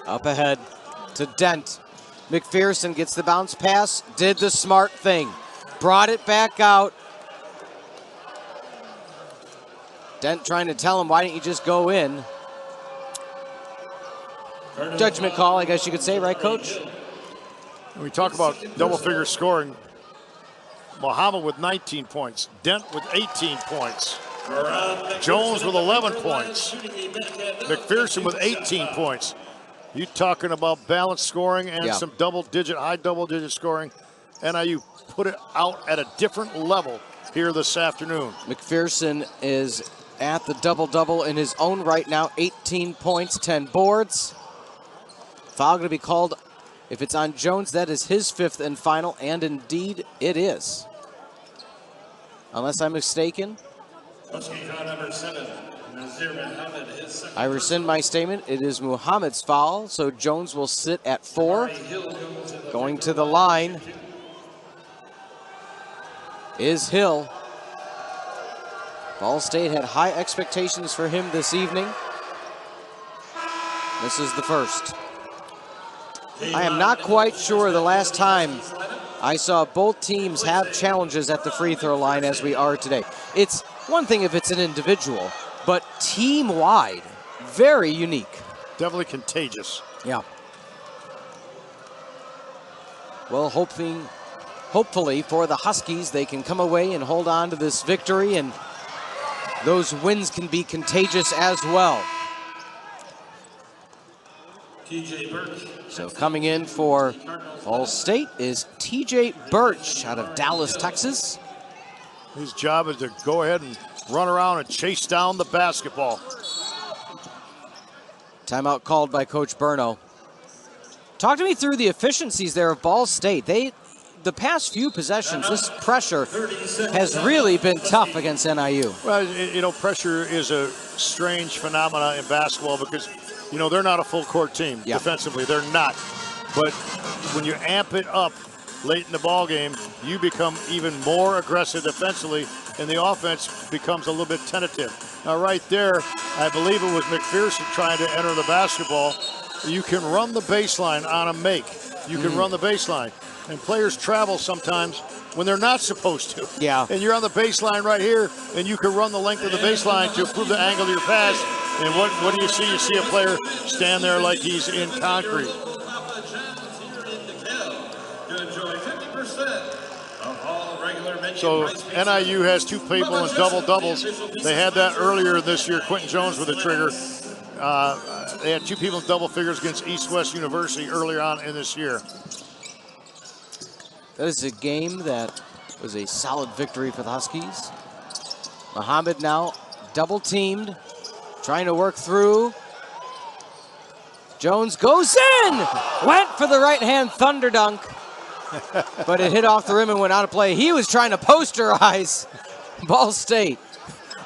Up ahead to Dent. McPherson gets the bounce pass, did the smart thing, brought it back out. Dent trying to tell him, why didn't you just go in? Judgment call, I guess you could say, right, Coach? When we talk about double-figure scoring, Muhammad with 19 points, Dent with 18 points, Jones with 11 points, McPherson with 18 points. You talking about balanced scoring and some high double-digit scoring. NIU put it out at a different level here this afternoon. McPherson is at the double-double in his own right now, 18 points, 10 boards. Foul going to be called. If it's on Jones, that is his 5th and final, and indeed it is. Unless I'm mistaken. Number 7, Nazir Muhammad, his second. I rescind my statement. It is Muhammad's foul, so Jones will sit at 4. Going to the line is Hill. Ball State had high expectations for him this evening. This is the first. I am not quite sure the last time I saw both teams have challenges at the free throw line as we are today. It's one thing if it's an individual, but team-wide, very unique. Definitely contagious. Yeah. Well, hopefully for the Huskies, they can come away and hold on to this victory, and those wins can be contagious as well. So coming in for Ball State is TJ Birch out of Dallas, Texas. His job is to go ahead and run around and chase down the basketball. Timeout called by Coach Burno. Talk to me through the efficiencies there of Ball State. They the past few possessions, this pressure has really been tough against NIU. Well, you know, pressure is a strange phenomenon in basketball because, you know, they're not a full court team defensively. They're not. But when you amp it up late in the ball game, you become even more aggressive defensively, and the offense becomes a little bit tentative. Now, right there, I believe it was McPherson trying to enter the basketball. You can run the baseline on a make. You can run the baseline. And players travel sometimes when they're not supposed to. Yeah. And you're on the baseline right here, and you can run the length of the baseline to improve the angle of your pass. And what do you see? You see a player stand there like he's in concrete. So NIU has two people in double-doubles. They had that earlier this year. Quentin Jones with a trigger. They had two people in double figures against East-West University earlier on in this year. That is a game that was a solid victory for the Huskies. Muhammad now double-teamed, trying to work through. Jones goes in! Went for the right-hand thunder dunk. But it hit off the rim and went out of play. He was trying to posterize Ball State.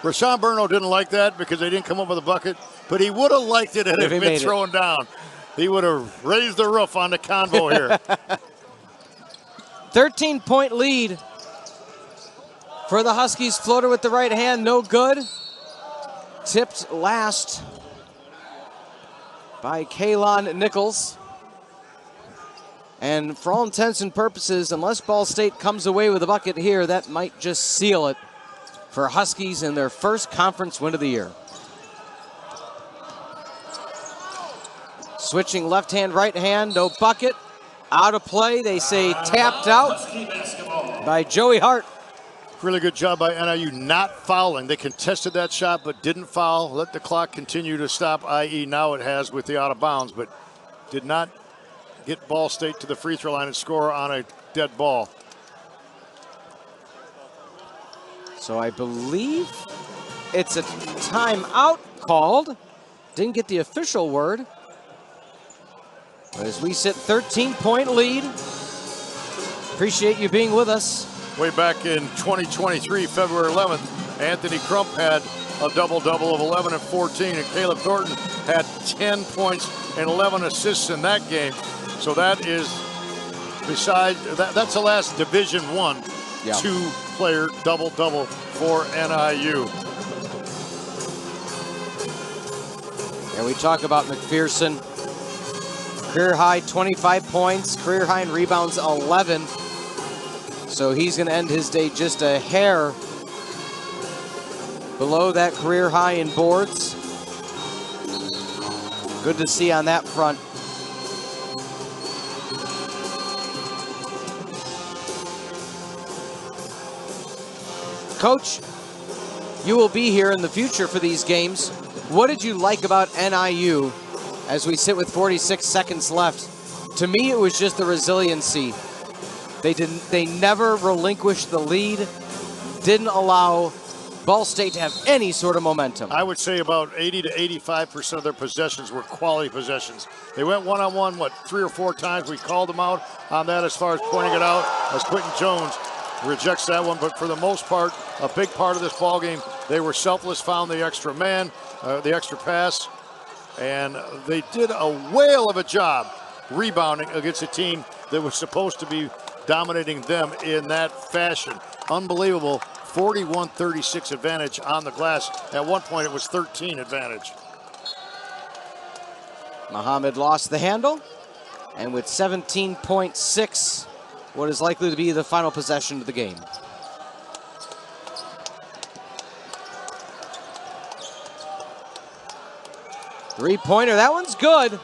Rashawn Burno didn't like that because they didn't come up with a bucket, but he would have liked it had it been thrown down. He would have raised the roof on the convo here. 13-point lead for the Huskies. Floater with the right hand, no good. Tipped last by Kalon Nichols. And for all intents and purposes, unless Ball State comes away with a bucket here, that might just seal it for Huskies in their first conference win of the year. Switching left hand, right hand, no bucket. Out of play, they say tapped out by Joey Hart. Really good job by NIU not fouling. They contested that shot but didn't foul. Let the clock continue to stop, i.e. now it has with the out of bounds, but did not get Ball State to the free throw line and score on a dead ball. So I believe it's a timeout called. Didn't get the official word. But as we sit 13-point lead, appreciate you being with us. Way back in 2023, February 11th, Anthony Crump had a double-double of 11 and 14, and Caleb Thornton had 10 points and 11 assists in that game. So that is, that's the last Division I two-player double-double for NIU. And we talk about McPherson. Career high 25 points, career high in rebounds 11. So he's going to end his day just a hair below that career high in boards. Good to see on that front. Coach, you will be here in the future for these games. What did you like about NIU as we sit with 46 seconds left? To me, it was just the resiliency. They never relinquished the lead, didn't allow Ball State to have any sort of momentum. I would say about 80 to 85% of their possessions were quality possessions. They went one-on-one, 3 or 4 times. We called them out on that as far as pointing it out, as Quentin Jones rejects that one. But for the most part, a big part of this ball game, they were selfless, found the extra man, the extra pass, and they did a whale of a job rebounding against a team that was supposed to be dominating them in that fashion. Unbelievable 41-36 advantage on the glass. At one point, it was 13 advantage. Muhammad lost the handle, and with 17.6, what is likely to be the final possession of the game. Three-pointer, that one's good.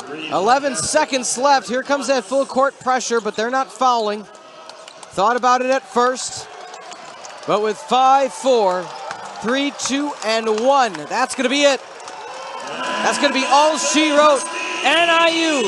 11 seconds left. Here comes that full court pressure, but they're not fouling. Thought about it at first, but with 5, 4, 3, 2, and 1, that's going to be it. That's going to be all she wrote. NIU